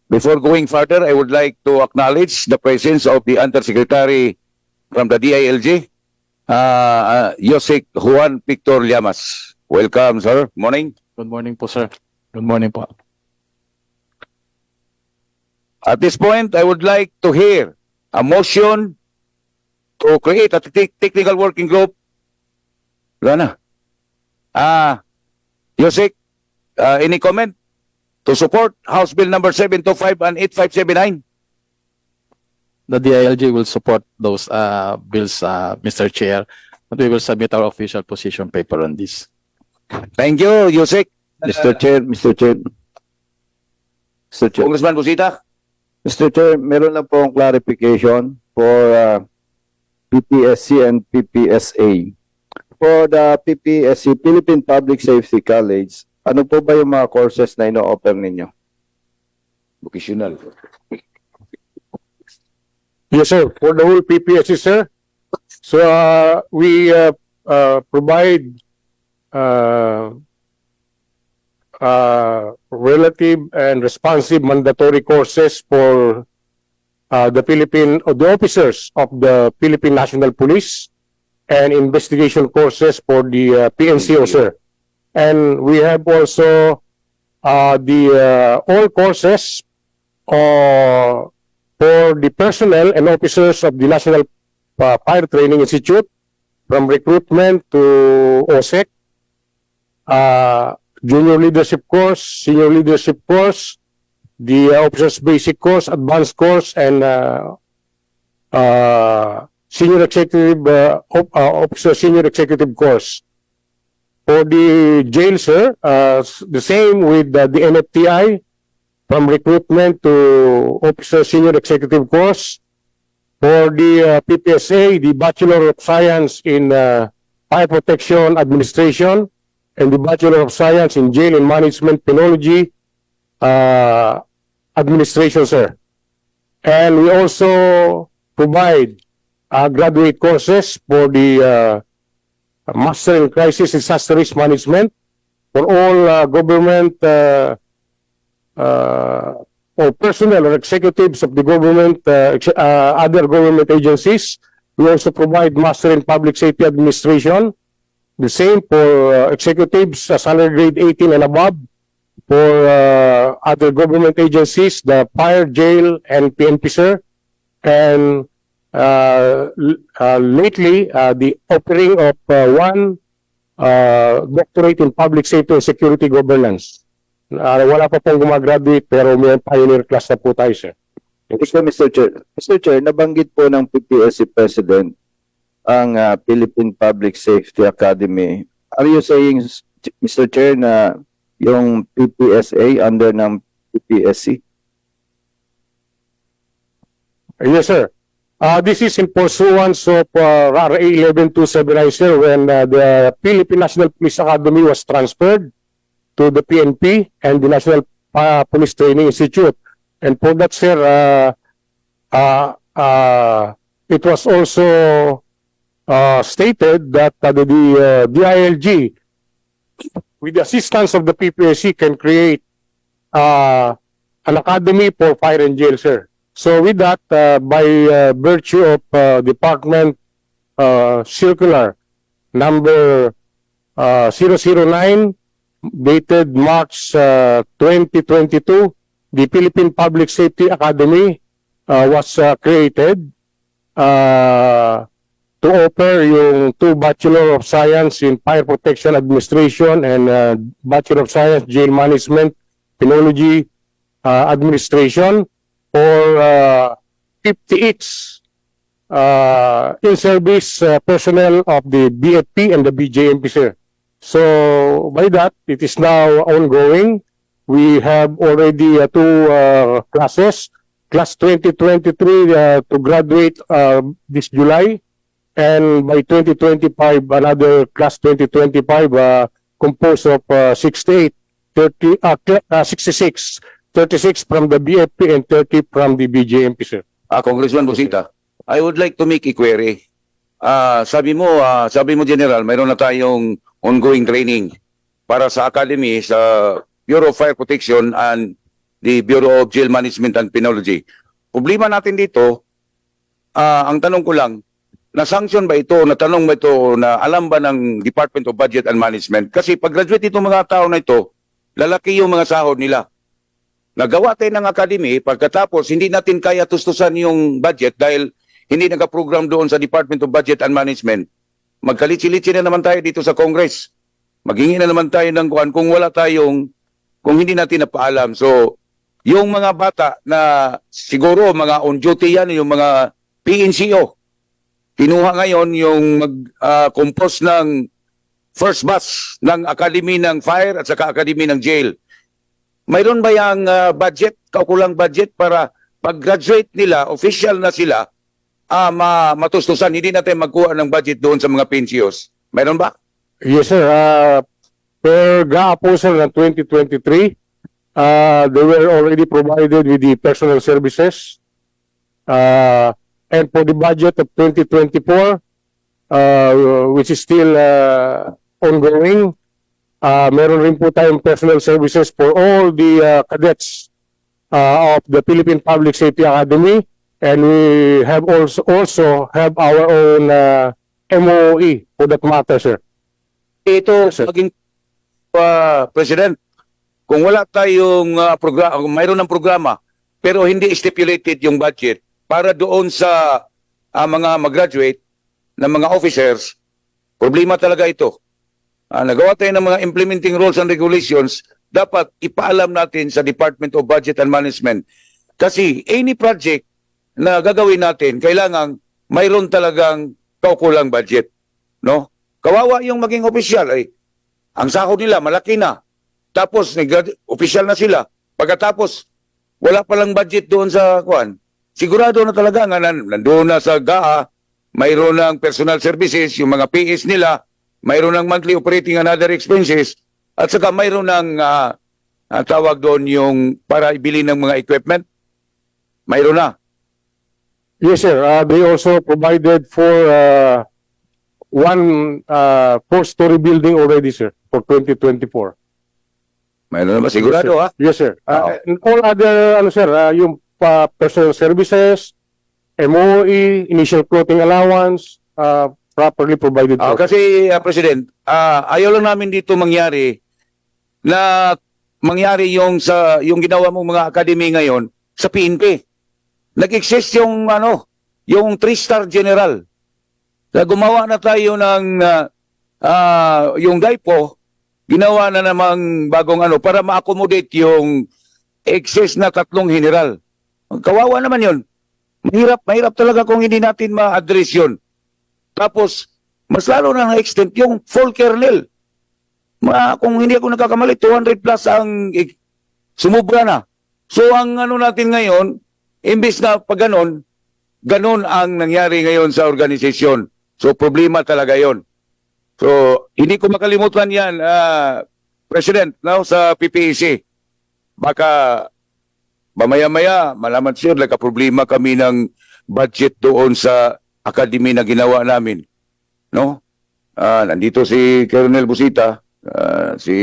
Before going further, I would like to acknowledge the presence of the Undersecretary from the DILG, Yosek Juan Victor Llamas. Welcome, sir. Morning. Good morning po, sir. Good morning po. At this point, I would like to hear a motion to create a technical working group. Wala na. Yosek, any comment to support House Bill number 725 and 8579? The DILG will support those bills, Mr. Chair, but we will submit our official position paper on this. Thank you, Yosek. Mr. Chair, Congressman Busita. Mr. Chair, meron lang po akong clarification for PPSC and PPSA. For the PPSC, Philippine Public Safety College, ano po ba yung mga courses na ino-offer ninyo? Vocational. Yes, sir. For the whole PPSC, sir. So we provide relative and responsive mandatory courses for the officers of the Philippine National Police and investigation courses for the PNCO, sir. And we have also all courses for the personnel and officers of the National Fire Training Institute, from recruitment to OSEC, junior leadership course, senior leadership course, the officers basic course, advanced course, and senior executive officer senior executive course. For the jail, sir, the same with the NFTI, from recruitment to officer senior executive course. For the PPSA, the Bachelor of Science in Fire Protection Administration and the Bachelor of Science in Jail and Management Penology Administration, sir. And we also provide graduate courses for the Master in Crisis Disaster Risk Management for all government or personnel or executives of the government, other government agencies. We also provide Master in Public Safety Administration. The same for executives, salary grade 18 and above. For other government agencies, the fire, jail, and PNP, sir. And lately, the offering of one doctorate in Public Safety and Security Governance. Wala pa pong gumagraduate pero may pioneer class na po tayo, sir. Mr. Chair. Mr. Chair, nabanggit po ng PPSC President ang Philippine Public Safety Academy. Are you saying, Mr. Chair, na yung PPSA under ng PPSC? Yes, sir. This is in pursuance of RA 11279, sir, when the Philippine National Police Academy was transferred to the PNP and the National Police Training Institute. And for that, sir, it was also stated that the DILG, with the assistance of the PPSC, can create an academy for fire and jail, sir. So with that, by virtue of Department Circular number 009, dated March 2022, the Philippine Public Safety Academy was created to offer yung 2 Bachelor of Science in Fire Protection Administration and Bachelor of Science Jail Management Penology Administration for 50 each in-service personnel of the BFP and the BJMP, sir. So by that, it is now ongoing. We have already two classes, class 2023 to graduate this July, and by 2025, another class 2025 composed of 66, 36 from the BFP and 30 from the BJMP, sir. Congressman Busita, I would like to make a query. Sabi mo General, mayroon na tayong ongoing training para sa academy sa Bureau of Fire Protection and the Bureau of Jail Management and Penology. Problema natin dito, ang tanong ko lang, na-sanction ba ito, natanong ba ito, na alam ba ng Department of Budget and Management? Kasi pag-graduate itong mga tao na ito, lalaki yung mga sahod nila. Nagawa tayo ng academy, pagkatapos hindi natin kaya tustusan yung budget dahil hindi nagka-program doon sa Department of Budget and Management. Magkalitsi-litsi na naman tayo dito sa Congress. Maghingi na naman tayo ng kuan kung hindi natin napaalam. So, yung mga bata na siguro mga on duty yan, yung mga PNCO, kinuha ngayon yung mag-compose ng first batch ng Academy ng Fire at saka Academy ng Jail. Mayroon ba yung budget, kaukulang budget para pag-graduate nila, official na sila, matustusan, hindi natin magkuha ng budget doon sa mga PNCOs? Mayroon ba? Yes, sir. Per GAAPO, sir, ng 2023, they were already provided with the personal services. And for the budget of 2024, which is still ongoing, meron rin po tayong personal services for all the cadets of the Philippine Public Safety Academy. And we have also have our own MOE for that matter, sir. Ito, maging President, kung wala tayong programa, mayroon ng programa, pero hindi stipulated yung budget para doon sa mga mag-graduate na mga officers, problema talaga ito. Nagawa tayo ng mga implementing rules and regulations, dapat ipaalam natin sa Department of Budget and Management. Kasi any project na gagawin natin, kailangan mayroon talagang kaukulang budget. No? Kawawa yung maging opisyal. Ang sahod nila, malaki na. Tapos, opisyal na sila. Pagkatapos, wala palang budget doon sa kuan. Sigurado na talaga nga nandoon na sa GAA, mayroon ng personal services, yung mga PS nila, mayroon ng monthly operating and other expenses, at saka mayroon ng tawag doon yung para ibili ng mga equipment. Mayroon na. Yes, sir. They also provided for one four-story building already, sir, for 2024. Mayroon na ba? Sigurado, ha? Yes, sir. And all other, sir, yung personal services, MOE, initial clothing allowance, properly provided. Kasi, President, ayaw lang namin dito mangyari yung ginawa mong mga academy ngayon sa PNP. Nag-exist yung 3-star general. Gumawa na tayo ng yung DIPO, ginawa na namang bagong para ma-accommodate yung excess na 3 general. Kawawa naman yun. Mahirap talaga kung hindi natin ma-address yun. Tapos, mas lalo na na-extend yung full kernel. Kung hindi ako nagkakamali, 200 plus ang sumubra na. So, ang natin ngayon, imbis na pag ganon ang nangyari ngayon sa organisasyon. So, problema talaga yon. So, hindi ko makalimutan yan, President, sa PPAC. Baka, mamaya-maya, malaman sir, nagka-problema kami ng budget doon sa academy na ginawa namin. No? Nandito si Colonel Busita, si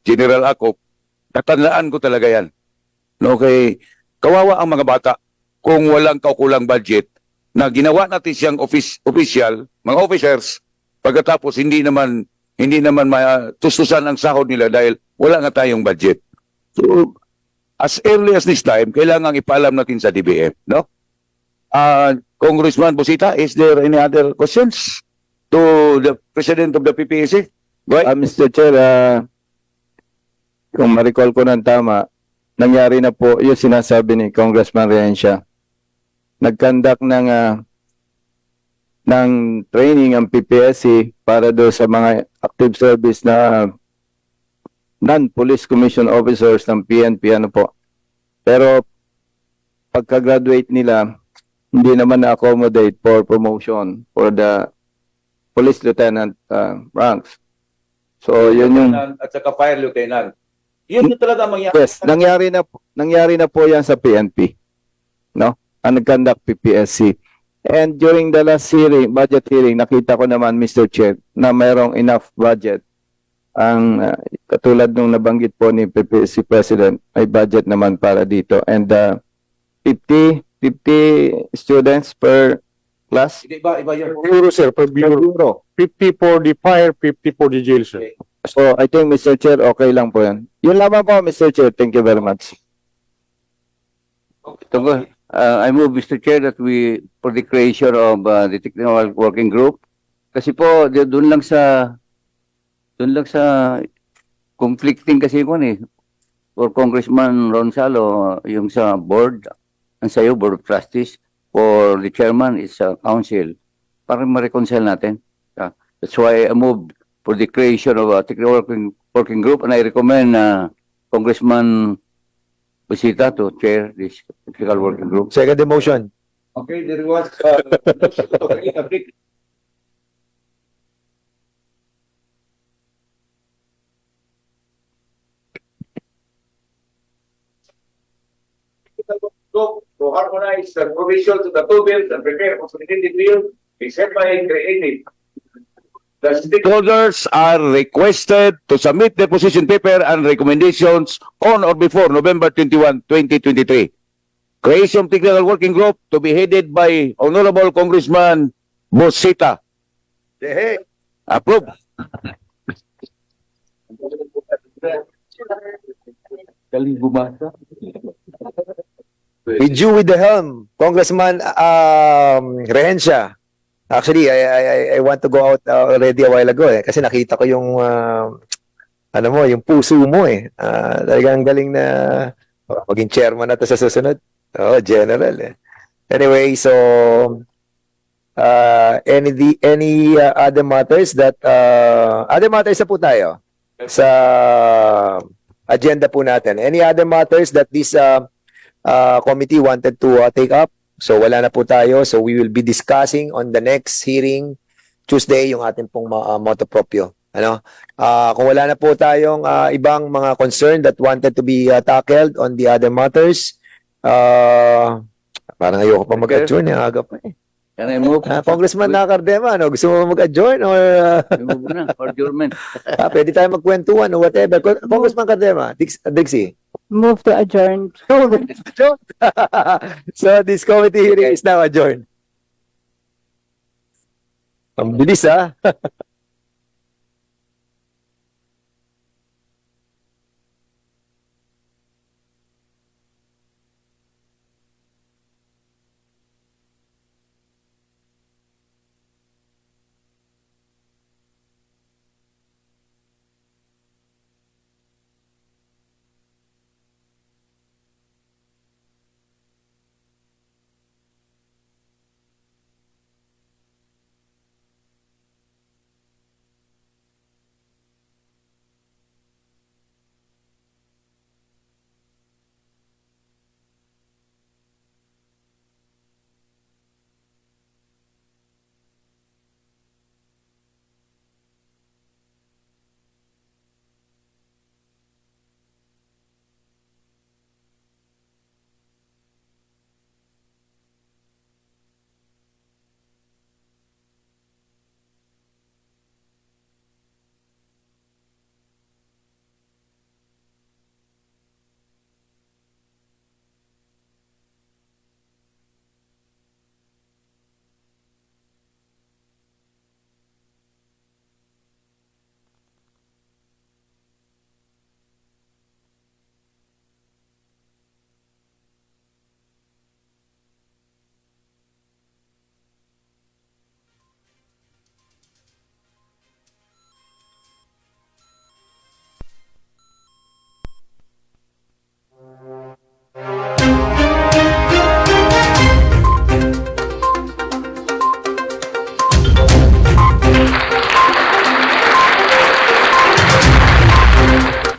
General Acop, tatandaan ko talaga yan. No, kay kawawa ang mga bata kung walang kaukulang budget na ginawa natin siyang official, mga officers, pagkatapos hindi naman matustusan ang sahod nila dahil wala nga tayong budget. So, as early as this time, kailangan ipaalam natin sa DBM, no? Congressman Busita, is there any other questions to the President of the PPAC? Mr. Chair, kung ma-recall ko ng tama, nangyari na po yung sinasabi ni Congressman Rehencia. Nag-conduct ng training ang PPSC para do sa mga active service na non-police commission officers ng PNP, ano po. Pero pagka-graduate nila, hindi naman na-accommodate for promotion for the police lieutenant ranks. So, yun yung... At saka fire lieutenant. Yun yung talaga mangyari. Yes, nangyari na po yan sa PNP. No? Ang nag-conduct PPSC. And during the last hearing, budget hearing, nakita ko naman, Mr. Chair, na mayroong enough budget. Ang katulad nung nabanggit po ni PPSC President, may budget naman para dito. And 50 students per class. Iba yun. Euro, sir, per bureau. 50 for the fire, 50 for the jail, sir. So, I think, Mr. Chair, okay lang po yan. Yun lamang po, Mr. Chair. Thank you very much. I move, Mr. Chair, that for the creation of the technical working group, kasi po, doon lang sa conflicting kasi ko for Congressman Ronsalo, yung sa board, ang sayo, Board of Trustees, for the chairman is council, para ma-reconcile natin. That's why I moved for the creation of a technical working group, and I recommend Congressman Busita to chair this technical working group. Second the motion. Okay, there was to harmonize the provisions of the two bills and prepare a consolidated bill is hereby created. The stakeholders are requested to submit their position paper and recommendations on or before November 21, 2023. Creation of technical working group to be headed by Honorable Congressman Bosita. Approve. Galing bumasa. With you with the helm, Congressman Rehencia. Actually, I want to go out already a while ago kasi nakita ko yung yung puso mo talagang galing na maging chairman na to sa susunod. Oh, general Anyway, so any other matters that other matters na po tayo sa agenda po natin. Any other matters that this committee wanted to take up? So wala na po tayo. So we will be discussing on the next hearing Tuesday yung ating pong motu proprio. Kung wala na po tayong ibang mga concern that wanted to be tackled on the other matters, parang ayoko pa mag-adjourn. Aga pa Can I move? Congressman Nakardema, gusto mo mag-adjourn or Move na, adjournment. pwede tayo magkwentuhan or whatever. Congressman Cardema, Dixie. Move to adjourn. So this committee hearing is now adjourned. Ang bilis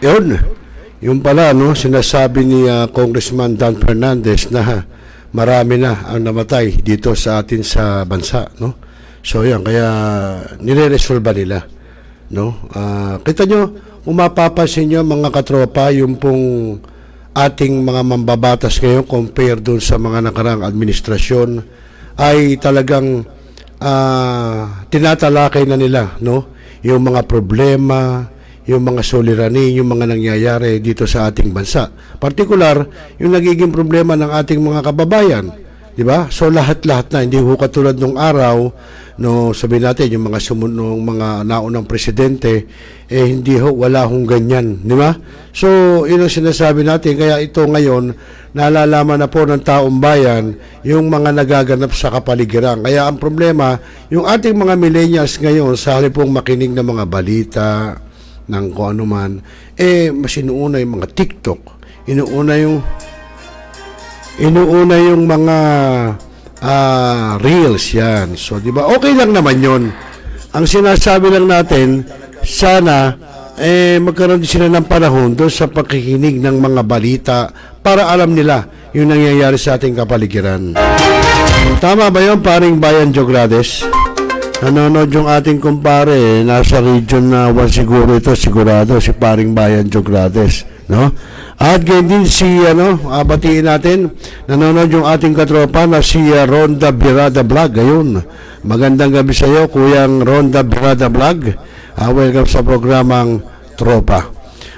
Yun. Yung pala, no, sinasabi ni Congressman Dan Fernandez na marami na ang namatay dito sa atin sa bansa, no? So yan, kaya nire-resolve nila, no? Kita nyo, mapapansin nyo mga katropa, yung pong ating mga mambabatas ngayon compare dun sa mga nakarang administrasyon ay talagang tinatalakay na nila, no? Yung mga problema, yung mga suliranin, yung mga nangyayari dito sa ating bansa. Partikular, yung nagiging problema ng ating mga kababayan, di ba? So lahat-lahat na, hindi ho katulad nung araw, no, sabihin natin, yung mga sumunod, mga naunang presidente, hindi ho, wala hong ganyan, di ba? So, yun ang sinasabi natin, kaya ito ngayon, nalalaman na po ng taong bayan, yung mga nagaganap sa kapaligiran. Kaya ang problema, yung ating mga millennials ngayon, sa halip pong makinig ng mga balita, ng kung ano man, mas inuuna yung mga TikTok, inuuna yung mga reels yan. So, di ba? Okay lang naman yon. Ang sinasabi lang natin, sana, magkaroon din sila ng panahon doon sa pakikinig ng mga balita para alam nila yung nangyayari sa ating kapaligiran. Tama ba yun, paring Bayan Jogrades? Nanonood yung ating kumpare, nasa region na 1 siguro ito, sigurado, si paring Bayan Jogrades, no? At ganyan din si, batiin natin, nanonood yung ating katropa na si Ronda Birada Vlog. Ayun, magandang gabi sa iyo, Kuyang Ronda Birada Vlog. Welcome sa programang Tropa.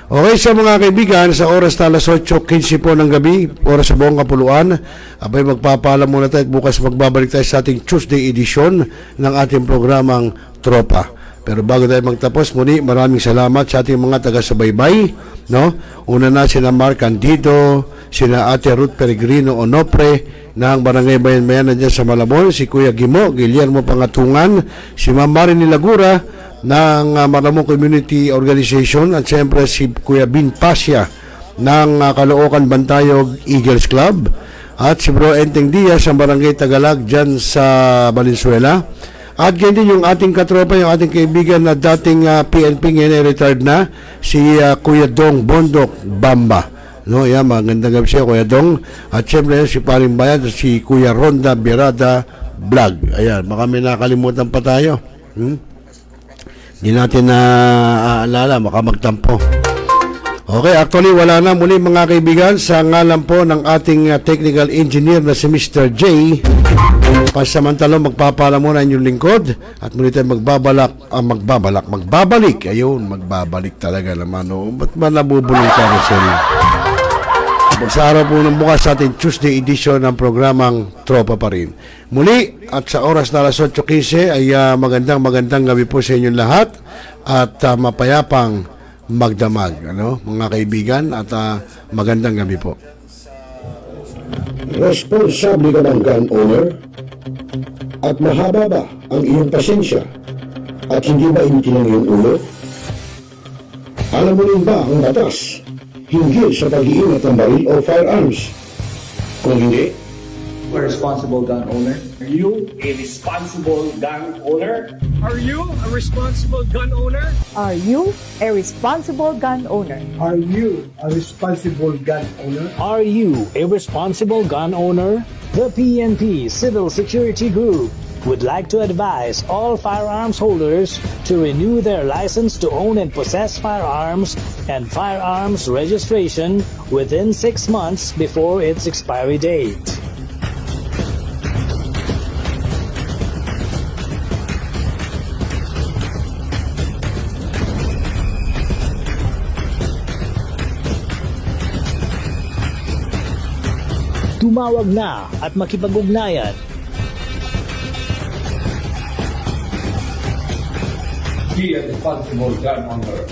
Okay, sa mga kaibigan, sa oras na alas 8:15 po ng gabi, oras sa buong kapuluan, abay magpapaalam muna tayo at bukas magbabalik tayo sa ating Tuesday edition ng ating programang Tropa. Pero bago tayo magtapos, muli maraming salamat sa ating mga taga-subaybay, no? Una na sina Mark Candido, sina Ate Ruth Peregrino Onopre ng Barangay Bayan-Bayan dyan sa Malabon, si Kuya Gimo, Guillermo Pangatungan, si Ma'am Marini Lagura ng Maramong Community Organization at siyempre si Kuya Bin Pasya ng Caloocan Bantayog Eagles Club at si Bro Enteng Diaz ng Barangay Tagalag dyan sa Valenzuela. At ganyan din yung ating katropa, yung ating kaibigan na dating PNP ngayon retired na, si Kuya Dong Bondok Bamba. No, yan, magandang gabi siya, Kuya Dong. At syempre si Paring Bayan, si Kuya Ronda Birada Vlog. Ayan, baka may nakalimutan pa tayo. Hindi natin na aalala, baka magtampo. Okay, actually wala na. Muli mga kaibigan, sa ngalan po ng ating technical engineer na si Mr. J, pansamantalang magpapala muna inyong lingkod at muli tayo magbabalik. Ayun, magbabalik talaga naman. No? Ba't ba nabubulong ka, Rosel? Sa araw po ng bukas sa ating Tuesday edition ng programang Tropa pa rin. Muli, at sa oras na alas 8:15 ay magandang gabi po sa inyong lahat at mapayapang magdamag, mga kaibigan, at magandang gabi po. Responsable ka ng gun owner? At mahaba ba ang iyong pasensya? At hindi ba initin ang iyong ulo? Alam mo rin ba ang batas hinggil sa pag-iingat ng baril o firearms? Kung hindi, A responsible gun owner. Are you a responsible gun owner? Are you a responsible gun owner? Are you a responsible gun owner? Are you a responsible gun owner? The PNP Civil Security Group would like to advise all firearms holders to renew their license to own and possess firearms and firearms registration within 6 months before its expiry date. Tumawag na at makipag-ugnayan. Be a responsible gun owner.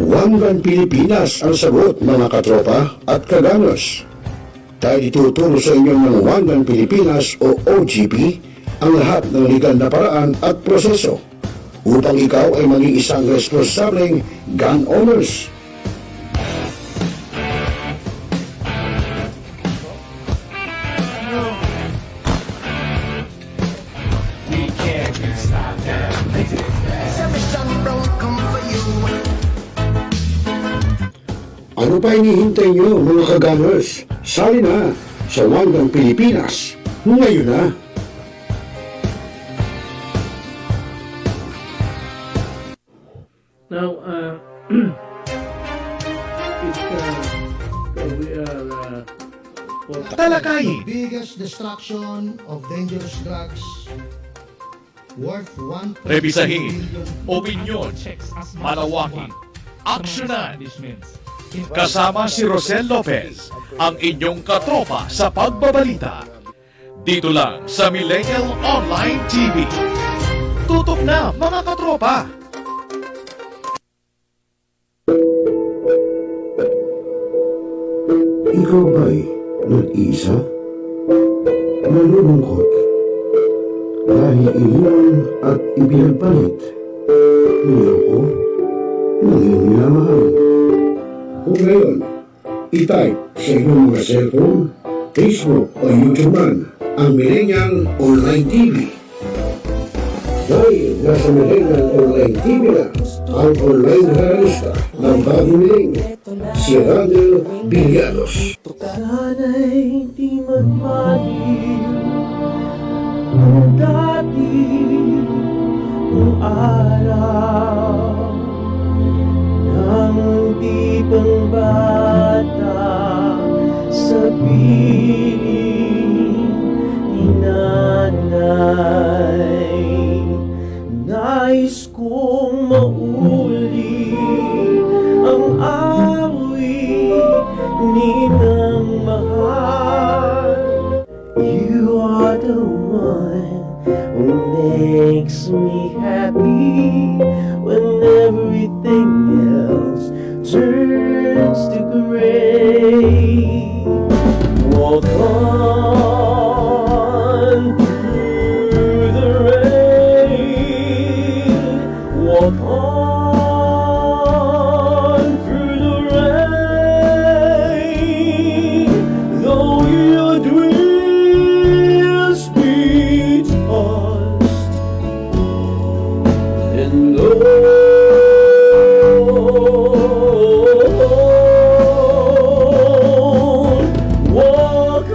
One Gun Pilipinas ang sagot, mga katropa at kaganos. Dahil ituturo sa inyo ng One Gun Pilipinas o OGP ang lahat ng legal na paraan at proseso upang ikaw ay maging isang responsableng gun owners. Ano pa hinihintay nyo mga kagamers? Sali na sa Wanggang Pilipinas ngayon na! Now, we are Talakayin, Biggest destruction of dangerous drugs worth 1. rebisahin, opinyon, malawaking, aksyonan. Kasama si Rosel Lopez, ang inyong katropa sa pagbabalita. Dito lang sa Millennial Online TV. Tutok na mga katropa! Ikaw ba'y nag-isa? Nalulungkot? Dahil iniwan at ipinagpalit? Niloko? Naging minamahal? Kung ngayon, i-type sa inyong mga cellphone, Facebook o YouTube man ang Millennial Online TV. Dahil nasa Millennial Online TV na ang online realista ng bagong milenyo, si Randall Villanos. Sana'y di magmahal kung dati kung araw nang di pang bata sa piling ni nanay. Nais kong mauli ang awit ninang mahal. You are the one who makes me happy when everything else turns to gray. Walk on through the rain. Walk on through the rain. Though your dreams be tossed and blown, walk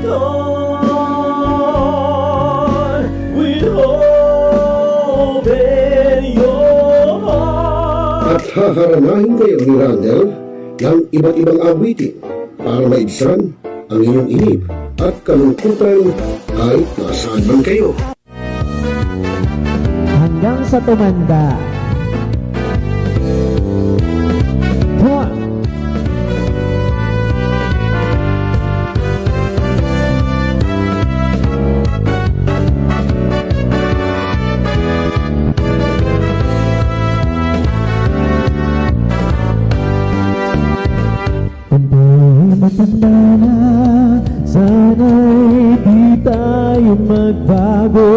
on with hope in your heart. At haharanahin kayo ni Randall ng iba't ibang awitin para maibsan ang inyong inip at kalungkutan kahit nasaan man kayo. Hanggang sa tumanda. One. Kung matanda na, sana'y di tayo magbago.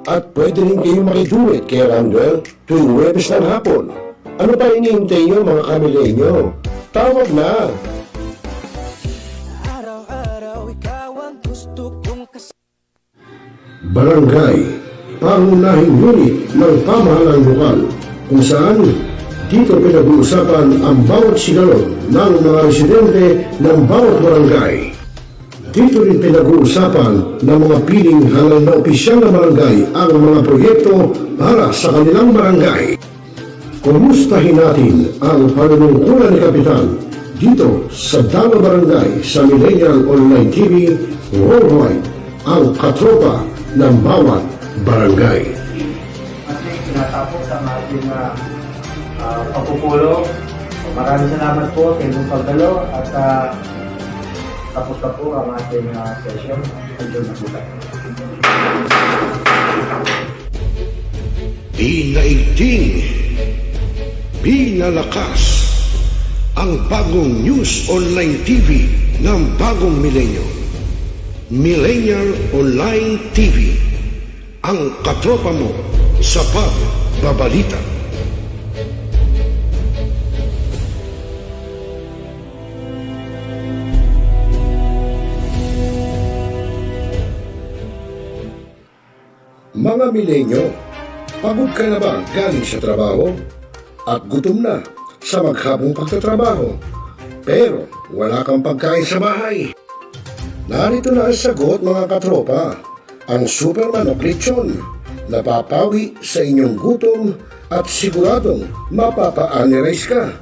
At pwede rin kayo makiduet kay Randall tuwing Huwebes ng hapon. Ano pa hinihintay nyo mga kamilenyo? Tawag na! Barangay, pangunahing unit ng pamahalaan lokal kung saan dito pinag-uusapan ang bawat sigalon ng mga residente ng bawat barangay. Dito rin pinag-uusapan ng mga piling halal na opisyal na barangay ang mga proyekto para sa kanilang barangay. Kumustahin natin ang panunungkulan ni Kapitan dito sa Dama Barangay sa Millennial Online TV Worldwide, ang katropa ng bawat barangay. Ating tinatapos ang ating pagpupulong. Maraming salamat po sa inyong pagdalo at tapos na po ang ating session. Enjoy na po tayo. Pinaigting, pinalakas ang bagong news online TV ng bagong milenyo. Millennial Online TV, ang katropa mo sa pagbabalita. Mga milenyo, Pagod ka na ba galing sa trabaho? At gutom na sa maghabong pagtatrabaho? Pero wala kang pagkain sa bahay? Narito na ang sagot mga katropa. Ang Superman of Lechon. Napapawi sa inyong gutom at siguradong mapapa-analyze ka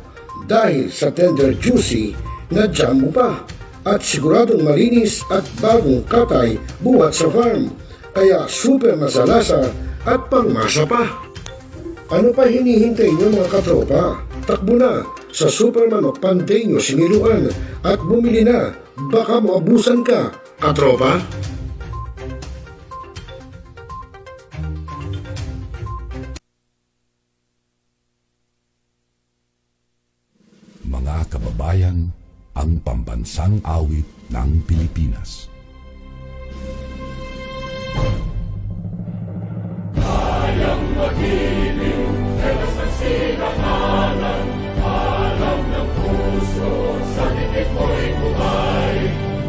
dahil sa tender juicy na jam mo pa. At siguradong malinis at bagong katay buhat sa farm. Kaya super masalasa at pangmasa pa. Ano pa hinihintay niyo mga katropa? Takbo na sa Superman of Panteño Siniluan at bumili na. Baka maabusan ka, katropa. Mga kababayan, ang pambansang awit ng Pilipinas. Kayang magiliw, ewas ang sinakalan, alam ng puso, sa titik mo'y buhay.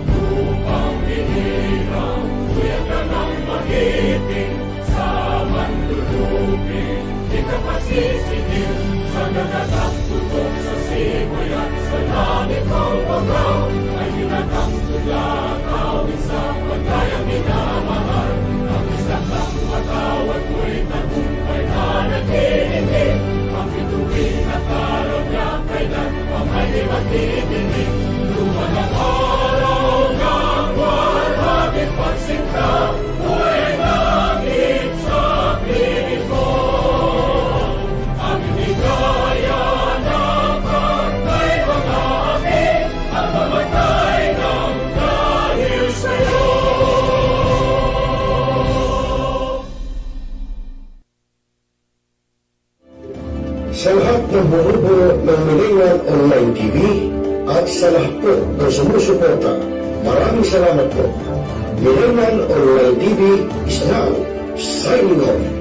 Lupang hinirang, tuyag ka ng magiting, sa manlulupin, di ka pasisingil, sa nagatak tutok sa simoy at sa langit ng bagaw, ay hinatang tulad, awit sa pagkayang minamahal, ang isang lang matawad mo'y tagumpay na naghihilig, ang bituin at araw niya kailan ang may di matitigil. Luman ang araw ng warhabit pagsinta, buhay langit sa piling ko. Ang inigaya ng pagkay mga api, at mamatay ng dahil sa'yo. Sa lahat ng bumubuo ng Millennial Online TV at sa lahat po ng sumusuporta, maraming salamat po. Millennial Online TV is now signing off.